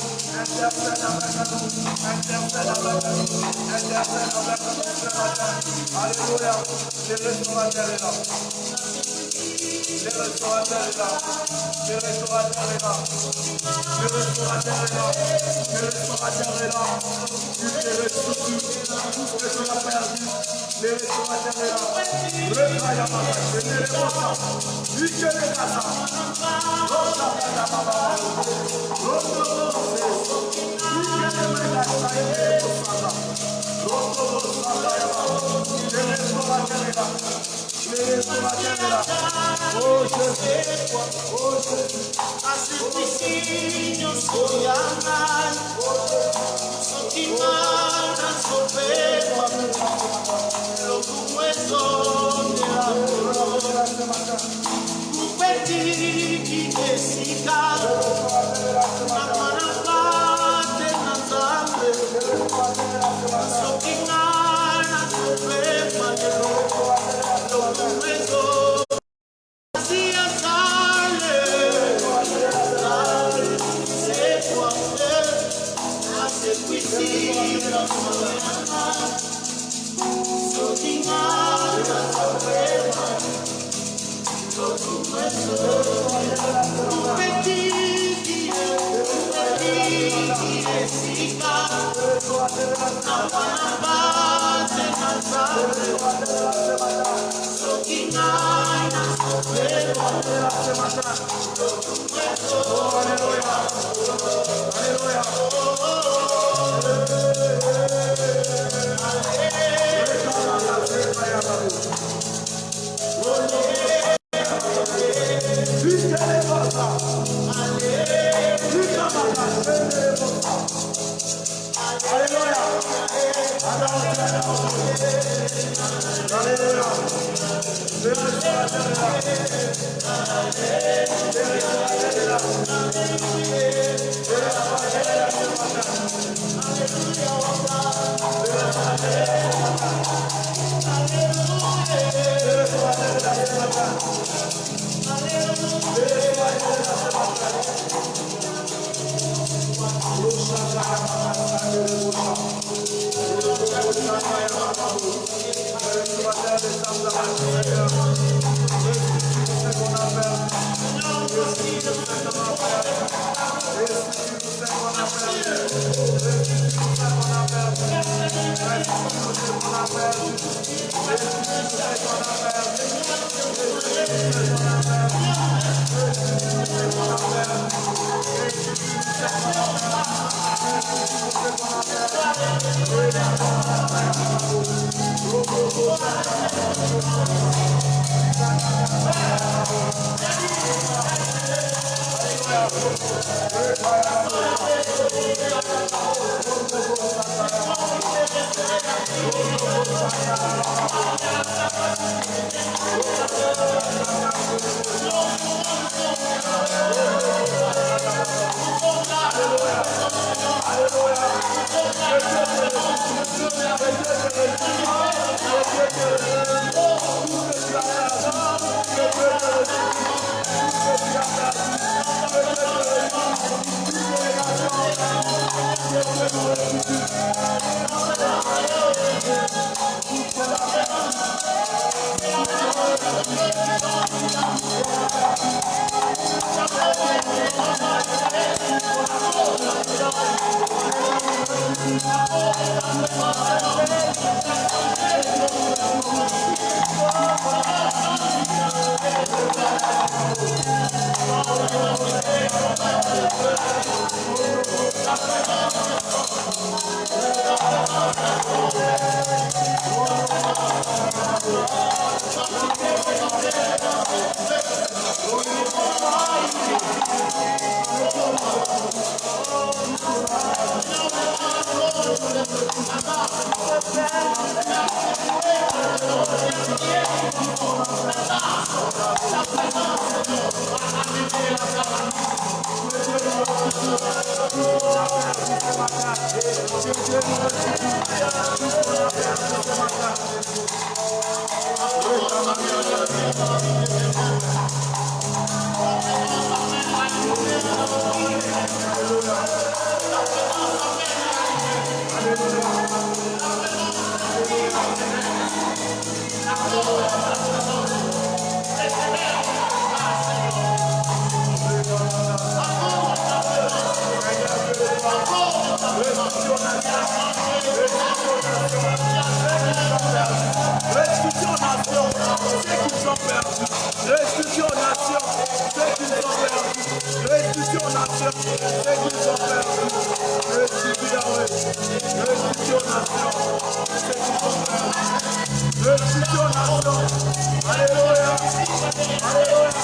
intercède avec nous, intercède avec nous, intercède avec nous ce matin. Alléluia, le restaurateur est là. Le restaurateur est là. Le restaurateur est là. Le restaurateur est là. Le restaurateur est là. Il te restaure tout ce que tu as perdu. Le restaurateur est là. Le Kayamaka, je te le montre. Il te le casa. Rosa Kayamaka. Rosa Kayamaka. Il te le mega. Il te le mosaka. Rosa Kayamaka. Le restaurateur est là. Le restaurateur est là. Oh Jésus, oh Jésus. Asipisiño soy amar, sotimana sopema, lo kuwezo de la kupeti kidesika, namanapate nazambe, sotimana sopema, lo kuwezo. Restitution aux nations, ceux qui sont perdus. Restitution aux nations, ceux qui sont perdus. Restitution aux nations, ceux qui sont perdus. Restitution Yahweh. Restitution aux nations, ceux qui sont perdus. Restitution aux nations. Alléluia. Alléluia.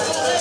Thank you.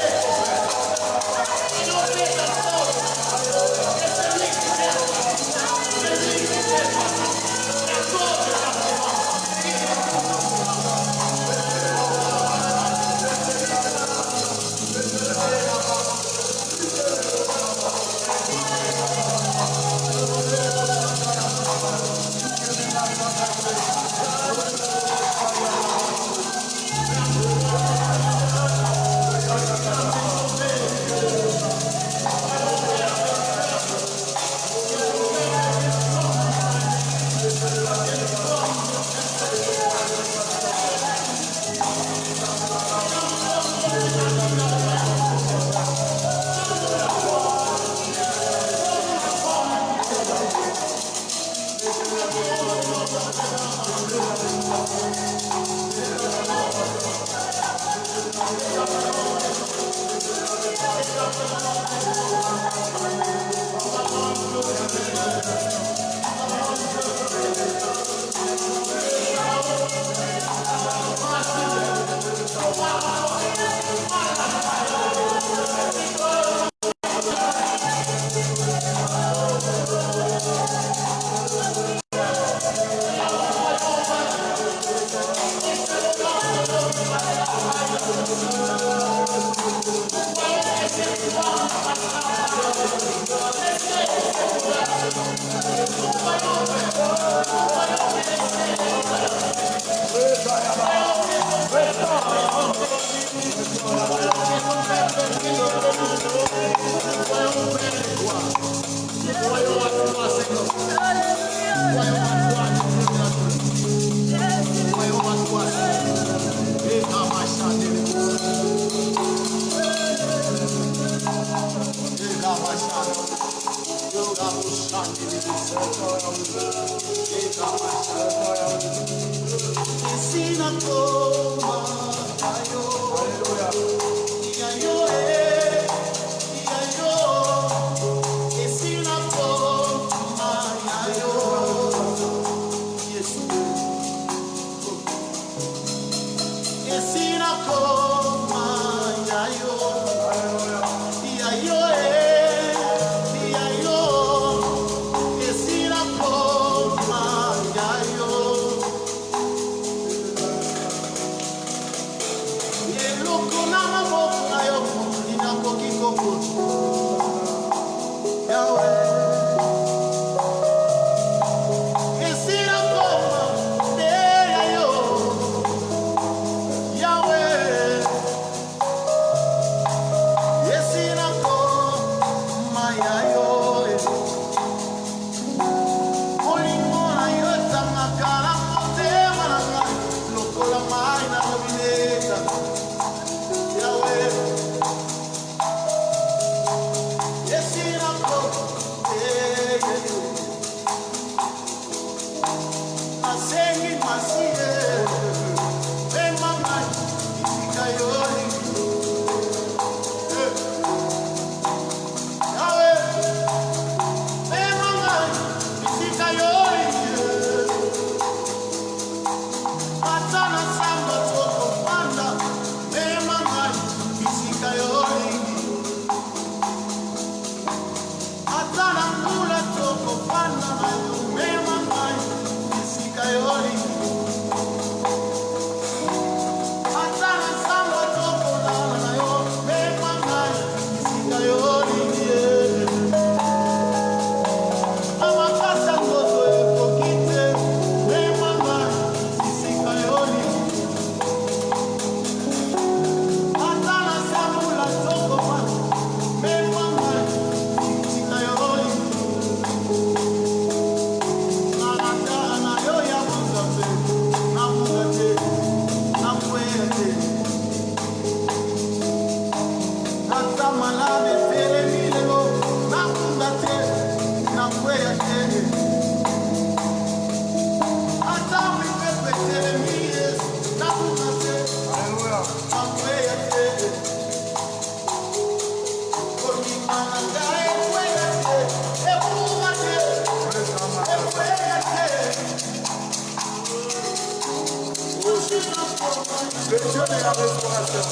Le Dieu de la restauration,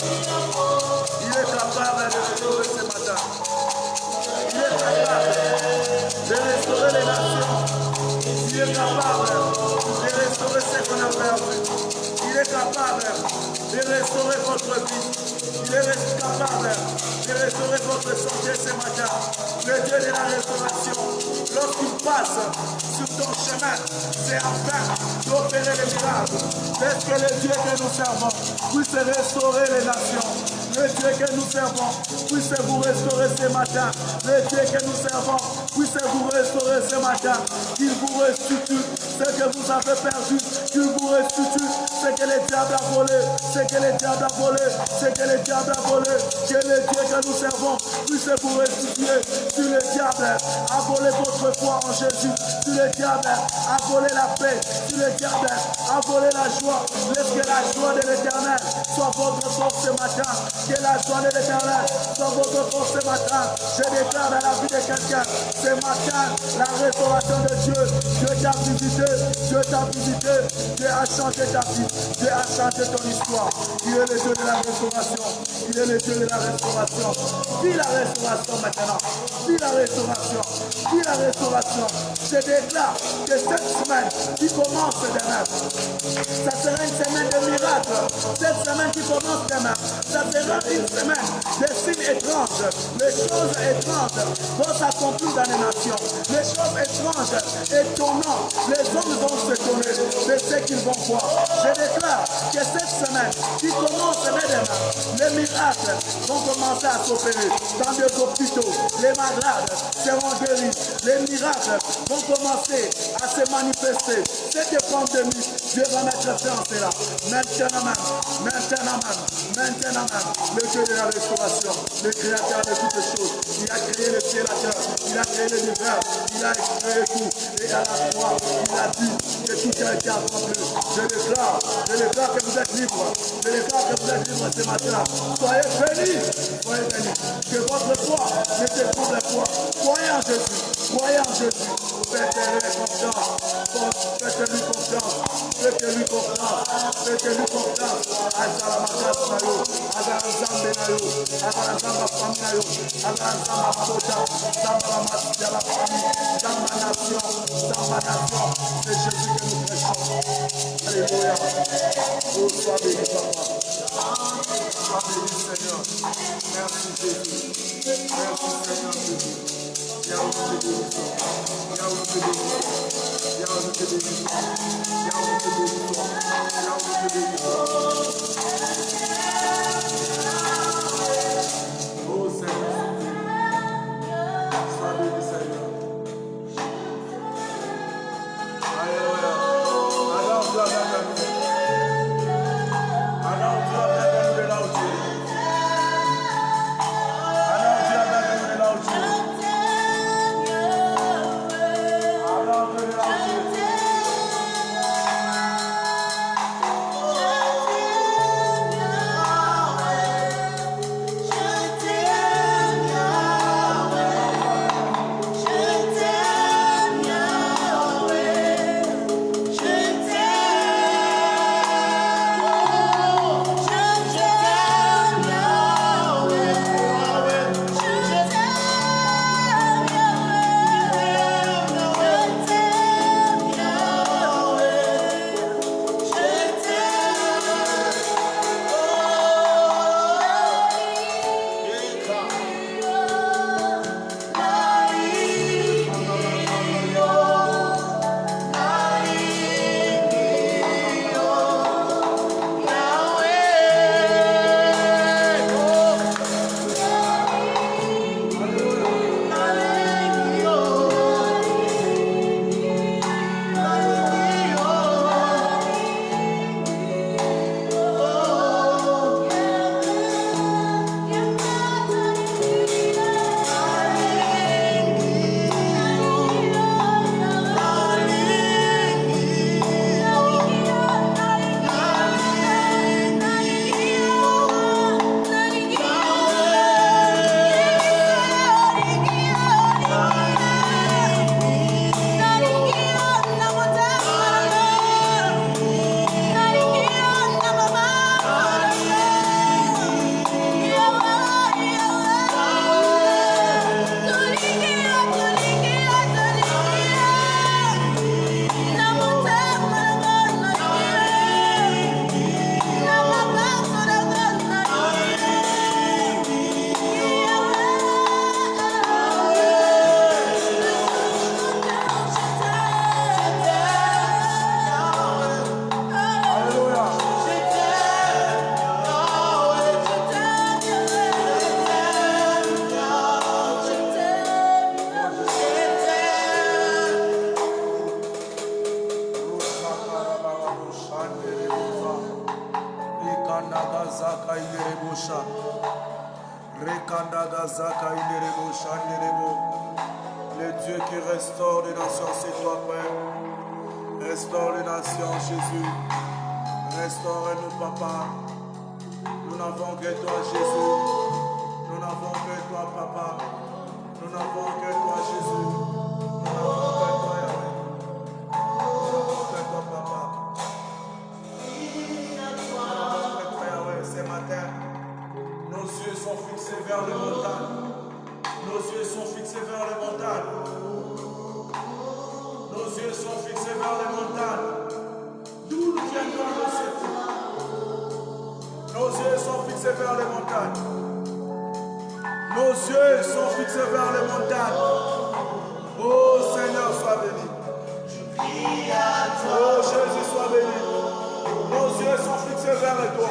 il est capable de restaurer ce matin. Il est capable de restaurer les nations. Il est capable de restaurer ce qu'on a perdu. Il est capable de restaurer votre vie. Il est capable de restaurer votre santé ce matin. Le Dieu de la restauration, lorsqu'il passe sur ton chemin, c'est afin d'opérer les miracles. Est-ce que le Dieu que nous servons puisse restaurer les nations? Le Dieu que nous servons puisse vous restaurer ce matin. Le Dieu que nous servons puisse vous restaurer ce matin. Qu'il vous restitue ce que vous avez perdu. Qu'il vous restitue ce que le diable a volé. Ce que le diable a volé. Ce que le diable a volé. Que le Dieu que nous servons puisse vous restituer. Si le diable a volé votre foi en Jésus, si le diable a volé la paix, si le diable a volé la joie, laisse que la joie de l'Éternel soit votre force ce matin. Que la joie de l'Éternel soit votre force ce matin. Je déclare dans la vie de quelqu'un ce matin la restauration de Dieu. Dieu t'a visité, Dieu t'a visité, Dieu a changé ta vie, Dieu a changé ton histoire. Il est le Dieu de la restauration. Il est le Dieu de la restauration. Vis la restauration maintenant. Vis la restauration. Vis la restauration. Je déclare que cette semaine qui commence demain, ça sera une semaine de miracles. Cette semaine qui commence demain, ça sera une semaine de signes étranges. Les choses étranges vont s'accomplir dans les nations. Les choses étranges, étonnantes, les hommes vont s'étonner de ce qu'ils vont voir. Je déclare que cette semaine qui commence demain Les miracles vont commencer à s'opérer dans des hôpitaux. Les malades seront guéris. Les miracles vont commencer à se manifester. Cette pandémie, Dieu va mettre fin à cela. Maintenant même, maintenant même, maintenant même, le Dieu de la restauration, le créateur de toutes choses. Il a créé le ciel, la terre, il a créé l'univers, il a créé tout. Et à la croix, il a dit que tout a été accompli. Je déclare que vous êtes libres. Je déclare que vous êtes libres ce matin. Soyez bénis, soyez bénis. Que votre foi ne se trompe point. Croyez en Jésus, croyez en Jésus. Faites-lui confiance, faites-lui confiance, faites-lui confiance, faites-lui confiance. Azalamakas nayo, azalamzambe nayo, azalamzamba famille nayo, azalamzamba babota, zamba la masse de la famille, zamba nation, c'est Jésus que nous prêchons. Alléluia. Oh, sois béni, papa. Sois béni, Seigneur. Merci, Jésus. Merci, Seigneur Jésus. Yahweh te bénissons. Yahweh te bénissons. Yahweh te bénissons. Yahweh te bénissons. Yahweh te bénissons. Oh, Seigneur. Sois béni, Seigneur. Alléluia. Alors, tu as bien fait. Alors, tu as bien fait de là où tu es. Alors, tu as bien fait de là où tu es. Alors, tu es là où tu es. Le Dieu qui restaure les nations, c'est toi, Père. Restaure les nations, Jésus. Restaure-nous, Papa. Nous n'avons que toi, Jésus. Nous n'avons que toi, Papa. Nous n'avons que toi, Jésus. Nous n'avons que toi, Yahweh. Nous n'avons que toi, Papa. Nous n'avons que toi, Yahweh. Ce matin, nos yeux sont fixés vers les montagnes. Nos yeux sont fixés vers les montagnes. Nos yeux sont fixés vers les montagnes. D'où nous viendront nos secours? Nos yeux sont fixés vers les montagnes. Nos yeux sont fixés vers les montagnes. Oh Seigneur, sois béni. Oh Jésus, sois béni. Nos yeux sont fixés vers toi.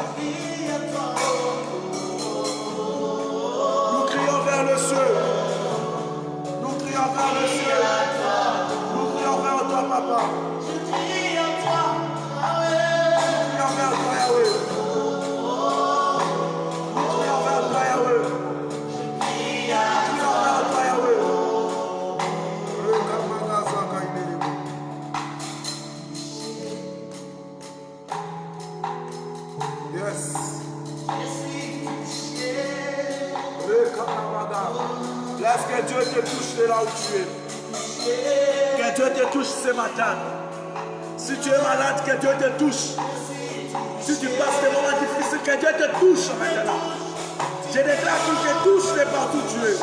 Laisse que Dieu te touche de là où tu es. Que Dieu te touche ce matin. Si tu es malade, que Dieu te touche. Si tu passes des moments difficiles, que Dieu te touche maintenant. Je déclare qu'il te touche de partout où tu es.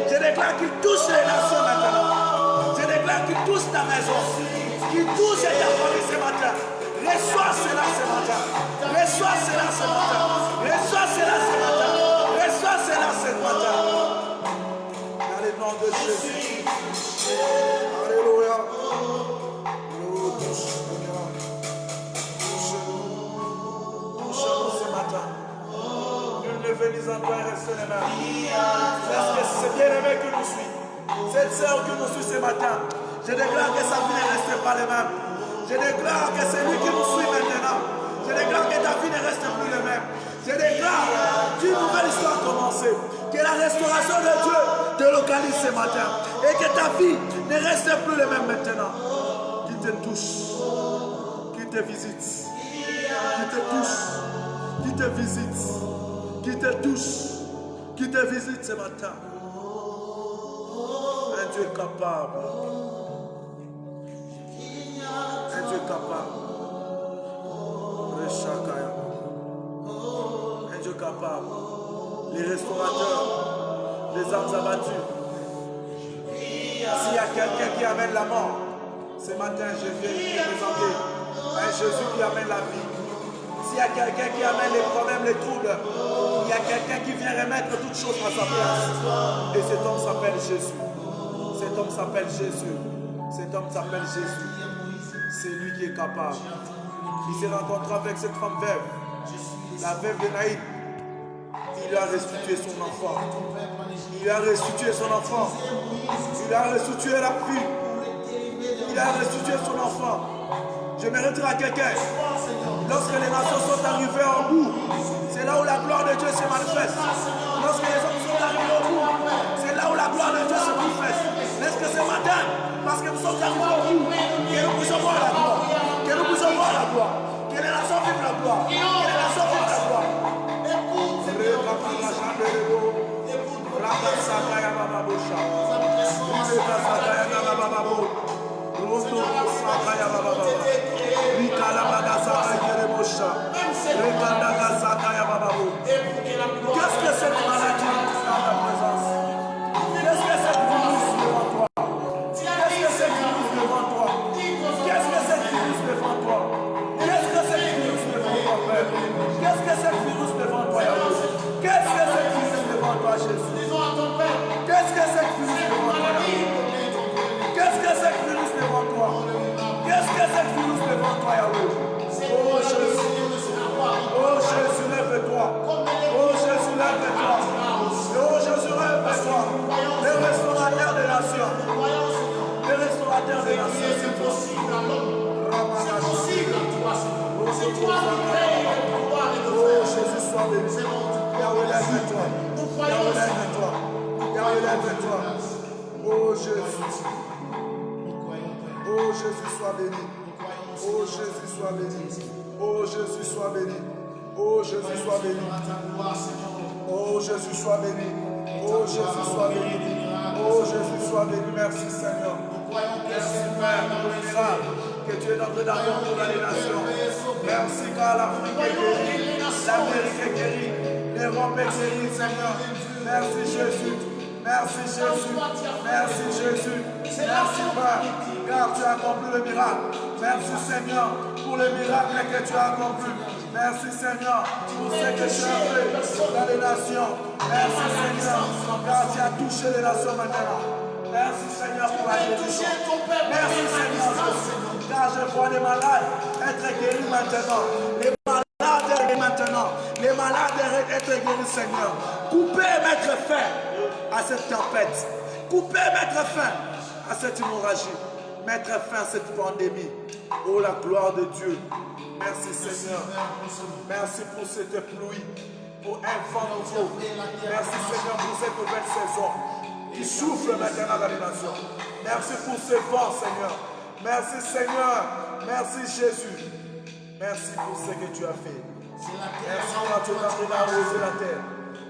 Je déclare qu'il touche les nations maintenant. Je déclare qu'il touche ta maison. Qu'il touche ta famille ce matin. Reçois cela ce matin. Reçois cela ce matin. Reçois cela ce matin. Reçois cela ce matin. Dans le nom de Jésus. Alléluia. Oh, touche-nous. Touche-nous ce matin. Nul ne venise en toi et reste les mêmes. Parce que c'est bien-aimé que nous suit. Cette sœur que nous suit ce matin. Je déclare que sa vie ne reste pas les mêmes. Je déclare que c'est lui qui nous suit maintenant. Je déclare que ta vie ne reste plus le même. Je déclare qu'une nouvelle histoire commence. Que la restauration de Dieu te localise ce matin. Et que ta vie ne reste plus le même maintenant. Qui te touche. Qui te visite. Qui te touche. Qui te visite. Qui te touche. Qui te visite ce matin. Un Dieu capable. Un Dieu capable. Un Dieu capable. Les restaurateurs, les âmes abattues. S'il y a quelqu'un qui amène la mort, ce matin je viens te présenter un Jésus qui amène la vie. S'il y a quelqu'un qui amène les problèmes, les troubles, il y a quelqu'un qui vient remettre toutes choses à sa place. Et cet homme s'appelle Jésus. Cet homme s'appelle Jésus. Cet homme s'appelle Jésus. C'est lui qui est capable. Il s'est rencontré avec cette femme veuve, la veuve de Naïd. Il a restitué son enfant. Il a restitué son enfant. Il a restitué la fille. Il a restitué son enfant. Je me retire à quelqu'un. Lorsque les nations sont arrivées au bout, c'est là où la gloire de Dieu se manifeste. Lorsque les hommes sont arrivés au bout, c'est là où la gloire de Dieu se manifeste. Est-ce que ce matin, parce que nous sommes arrivés au bout, que nous puissions voir la gloire, que nous puissions voir la gloire, que les nations vivent la gloire, que les nations vivent la gloire. Qu'est-ce que cette maladie dans ta présence? Qu'est-ce que cette virus devant toi? Qu'est-ce que cette virus devant toi? Qu'est-ce que cette virus devant toi? Qu'est-ce que cette virus devant toi, Père? Qu'est-ce que cette virus devant toi, Yahweh? Qu'est-ce que cette virus devant toi, Jésus? Qu'est-ce que cette virus devant toi, Yahweh? Qu'est-ce que cette virus devant toi? Qu'est-ce que cette virus devant toi, Yahweh? Oh Jésus, oh Jésus, lève-toi. Oh Jésus, lève-toi. Oh Jésus, lève-toi. Le restaurateur des nations. Le restaurateur des nations. C'est possible à l'homme. C'est possible à toi. C'est toi qui crée le pouvoir et le Oh faire. Jésus, sois béni. Yahweh, lève-toi. Yahweh, lève-toi. Yahweh, lève-toi. Oh Jésus. Oh Jésus, sois béni. Oh Jésus, sois béni. Oh Jésus, sois béni. Oh Jésus, sois béni. Oh Jésus, sois béni. Oh Jésus, sois béni. Oh Jésus, sois béni. Merci Seigneur. Merci Père pour le miracle que tu es notre d'amour pour les nations. Merci car l'Afrique est guérie, l'Amérique est guérie, l'Europe est guérie, Seigneur. Merci Jésus. Merci Jésus. Merci Jésus. Merci Père, car tu as accompli le miracle. Merci Seigneur pour le miracle que tu as accompli. Merci Seigneur pour ce que tu as fait dans les nations. Merci Seigneur car tu as touché les nations maintenant. Merci Seigneur pour la guérison. Merci Seigneur car je vois les malades être guéris maintenant. Les malades être guéris maintenant. Les malades être guéris Seigneur. Coupez et mettre fin à cette tempête. Coupez et mettre fin à cette hémorragie. Mettre fin à cette pandémie. Oh la gloire de Dieu. Merci Seigneur. Merci pour cette pluie, pour un vent nouveau. Merci Seigneur pour cette nouvelle saison qui souffle maintenant dans les nations. Merci pour ce vent Seigneur. Merci Seigneur. Merci Jésus. Merci pour ce que tu as fait. Merci car tu es en train d'arroser la terre.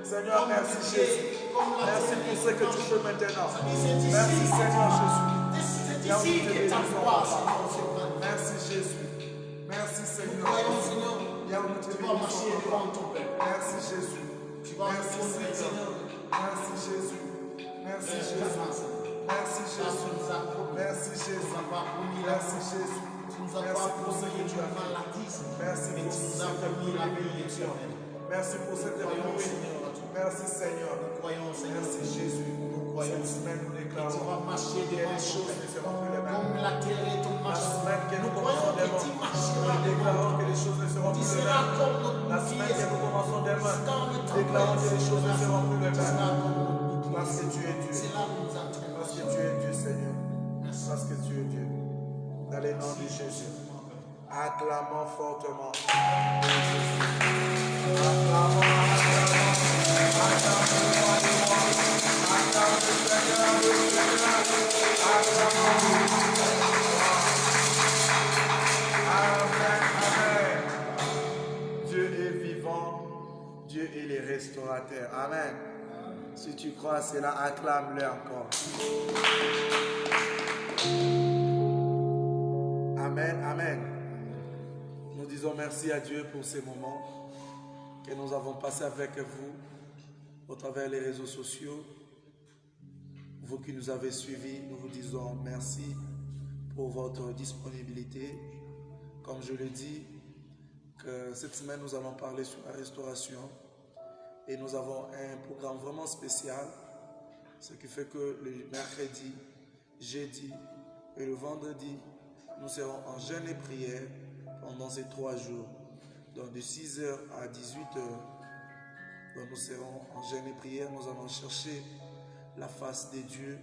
Seigneur, comme merci du Jésus. pied, comme la Merci terre. pour ce que tu fais maintenant. C'est ici, Merci Seigneur Jésus. c'est ici que ta gloire, Seigneur, se manifeste. Merci Jésus. Merci Nous Seigneur. croyons, Seigneur, Viens nous te tu vas marcher devant ton peuple. Merci Jésus. Tu vas Merci nous conduire, Seigneur. Seigneur. Merci Jésus. Merci Jésus. Merci Jésus. Merci Jésus. Merci Jésus. Tu nous as Merci pas pour ce que tu as fait. maladie, Seigneur. Merci Mais pour tu nous cette as promis la vie bénédiction. éternelle. Merci pour cette Croyons, bénédiction. Seigneur, à toi. Merci Seigneur. Nous croyons, Seigneur. Merci Jésus. croyons. Cette semaine, nous Et tu déclarons vas marcher que devant les ton choses ne peuple. seront plus les mêmes. Comme la terre est ton La marche. semaine que nous Nous commençons croyons demain, que tu nous marcheras déclarons devant que nous. les choses ne seront Tu plus les seras mêmes. comme notre La semaine que nous commençons demain, dans le nous temps. déclarons que les choses ne seront plus les Tu seras mêmes. comme notre Parce que tu es Dieu. C'est là où nous entraînons. Parce que tu es Dieu, Seigneur. Merci. Parce que tu es Dieu. Dans le nom de Jésus. Acclamons fortement. Amen. Dieu est vivant. Dieu est le restaurateur. Amen. Si tu crois à cela, acclame-le encore. Amen, amen. Nous disons merci à Dieu pour ces moments que nous avons passés avec vous au travers des réseaux sociaux. Vous qui nous avez suivis, nous vous disons merci pour votre disponibilité. Comme je le dis, que cette semaine nous allons parler sur la restauration et nous avons un programme vraiment spécial, ce qui fait que le mercredi, jeudi et le vendredi, nous serons en jeûne et prière pendant ces 3 jours. Donc de 6h à 18h, donc nous serons en jeûne et prière. Nous allons chercher la face de Dieu.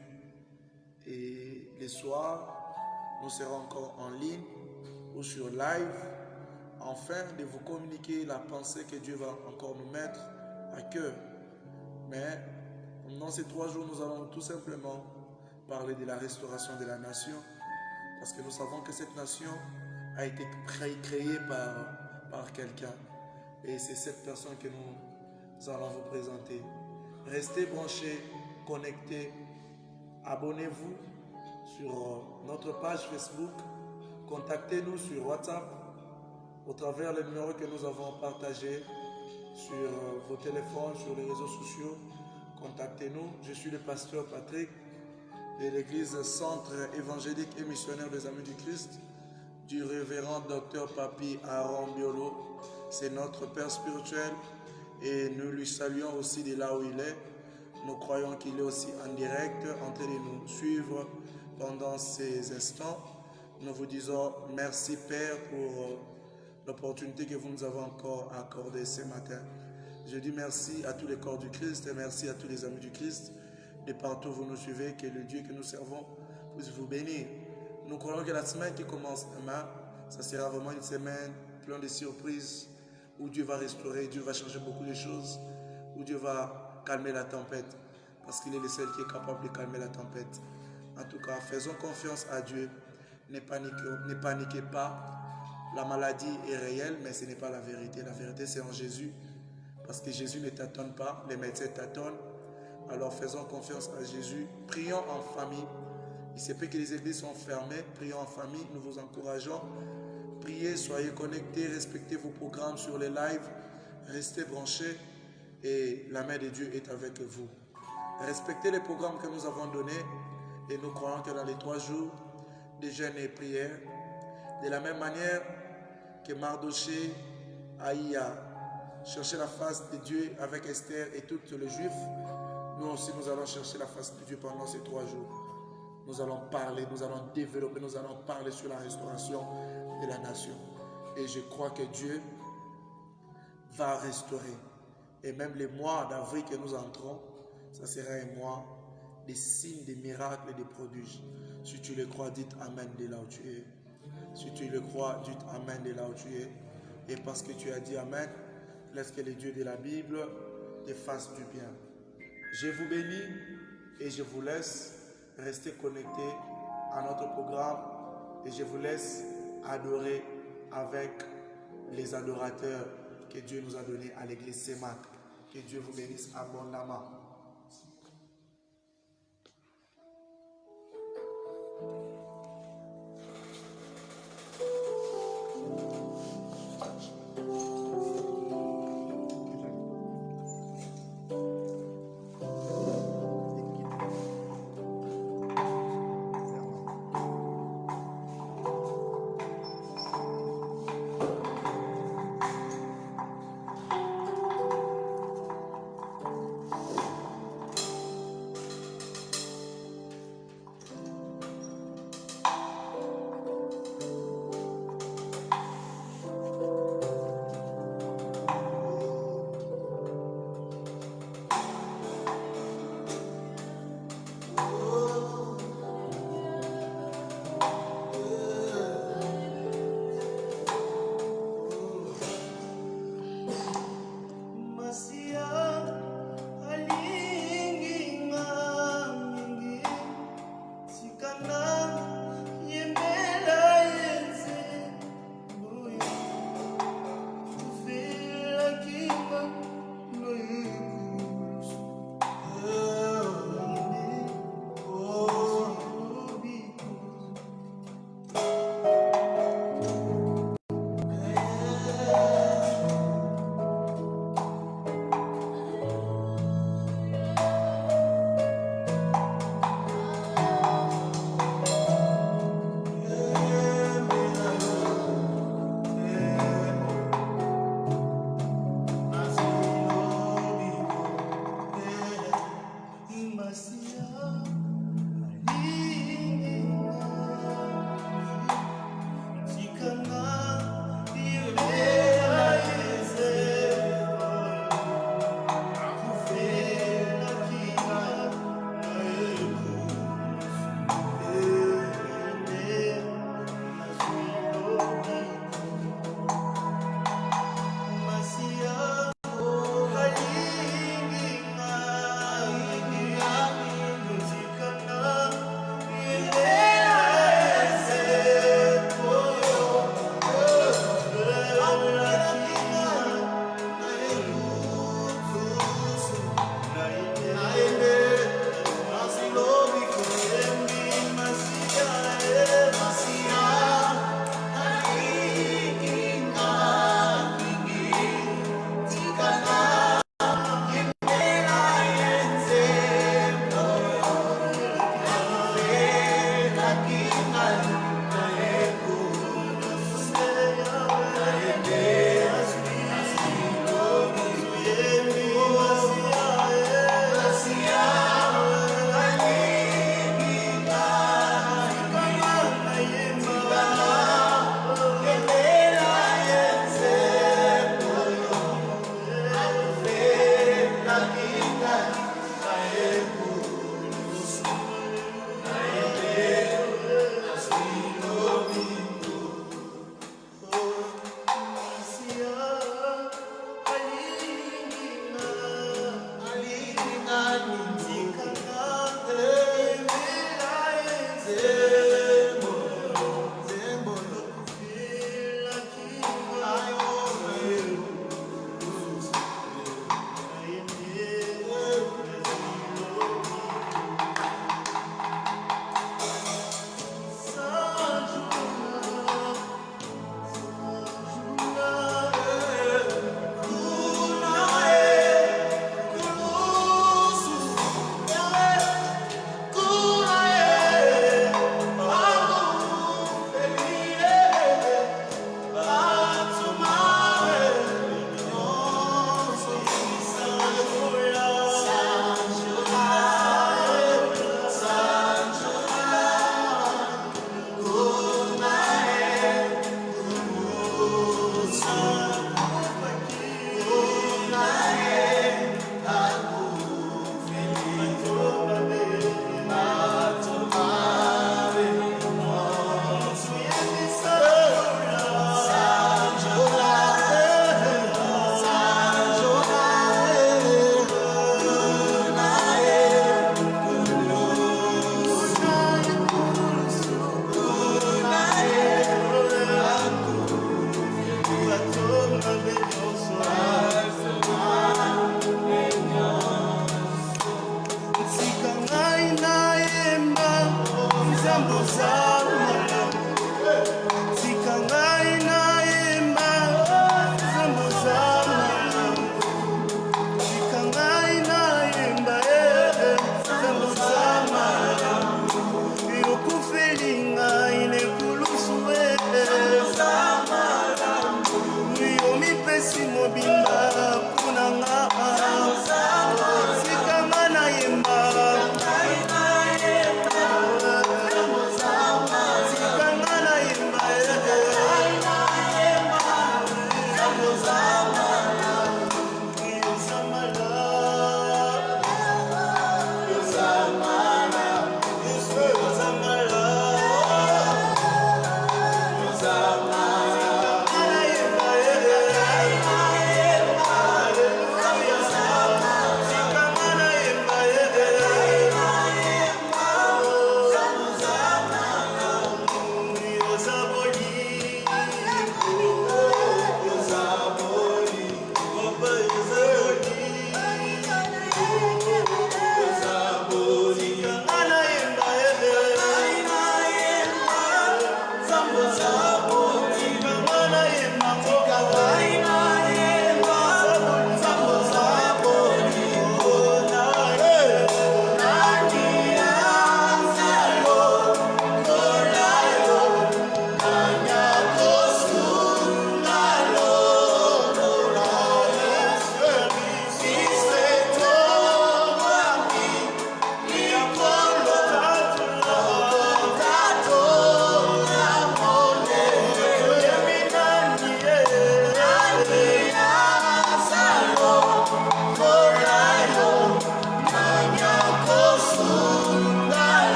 Et les soirs, nous serons encore en ligne ou sur live, afin de vous communiquer la pensée que Dieu va encore nous mettre à cœur. Mais pendant ces 3 jours, nous allons tout simplement parler de la restauration de la nation. Parce que nous savons que cette nation a été créée par quelqu'un. Et c'est cette personne que nous allons vous présenter. Restez branchés, connectés. Abonnez-vous sur notre page Facebook. Contactez-nous sur WhatsApp au travers les numéros que nous avons partagés sur vos téléphones, sur les réseaux sociaux. Contactez-nous. Je suis le pasteur Patrick de l'église Centre évangélique et missionnaire des Amis du Christ, du révérend Dr Papi Aaron Biolo. C'est notre Père spirituel et nous lui saluons aussi de là où il est. Nous croyons qu'il est aussi en direct en train de nous suivre pendant ces instants. Nous vous disons merci Père pour l'opportunité que vous nous avez encore accordée ce matin. Je dis merci à tous les corps du Christ et merci à tous les amis du Christ. De partout où vous nous suivez, que le Dieu que nous servons puisse vous bénir. Nous croyons que la semaine qui commence demain, ça sera vraiment une semaine pleine de surprises, où Dieu va restaurer, Dieu va changer beaucoup de choses, où Dieu va calmer la tempête, parce qu'il est le seul qui est capable de calmer la tempête. En tout cas, faisons confiance à Dieu. Ne paniquez pas. La maladie est réelle, mais ce n'est pas la vérité. La vérité, c'est en Jésus, parce que Jésus ne tâtonne pas, les médecins tâtonnent. Alors faisons confiance à Jésus, prions en famille. Il se peut que les églises sont fermées, prions en famille, nous vous encourageons. Priez, soyez connectés, respectez vos programmes sur les lives, restez branchés et la main de Dieu est avec vous. Respectez les programmes que nous avons donnés et nous croyons que dans les 3 jours de jeûne et prière, de la même manière que Mardoché a eu à chercher la face de Dieu avec Esther et tous les Juifs, nous aussi, nous allons chercher la face de Dieu pendant ces 3 jours. Nous allons parler, nous allons développer, nous allons parler sur la restauration de la nation. Et je crois que Dieu va restaurer. Et même les mois d'avril que nous entrons, ça sera un mois des signes, des miracles et des prodiges. Si tu le crois, dites Amen de là où tu es. Si tu le crois, dites Amen de là où tu es. Et parce que tu as dit Amen, laisse que le Dieu de la Bible te fasse du bien. Je vous bénis et je vous laisse rester connectés à notre programme et je vous laisse adorer avec les adorateurs que Dieu nous a donnés à l'église Sémac. Que Dieu vous bénisse abondamment.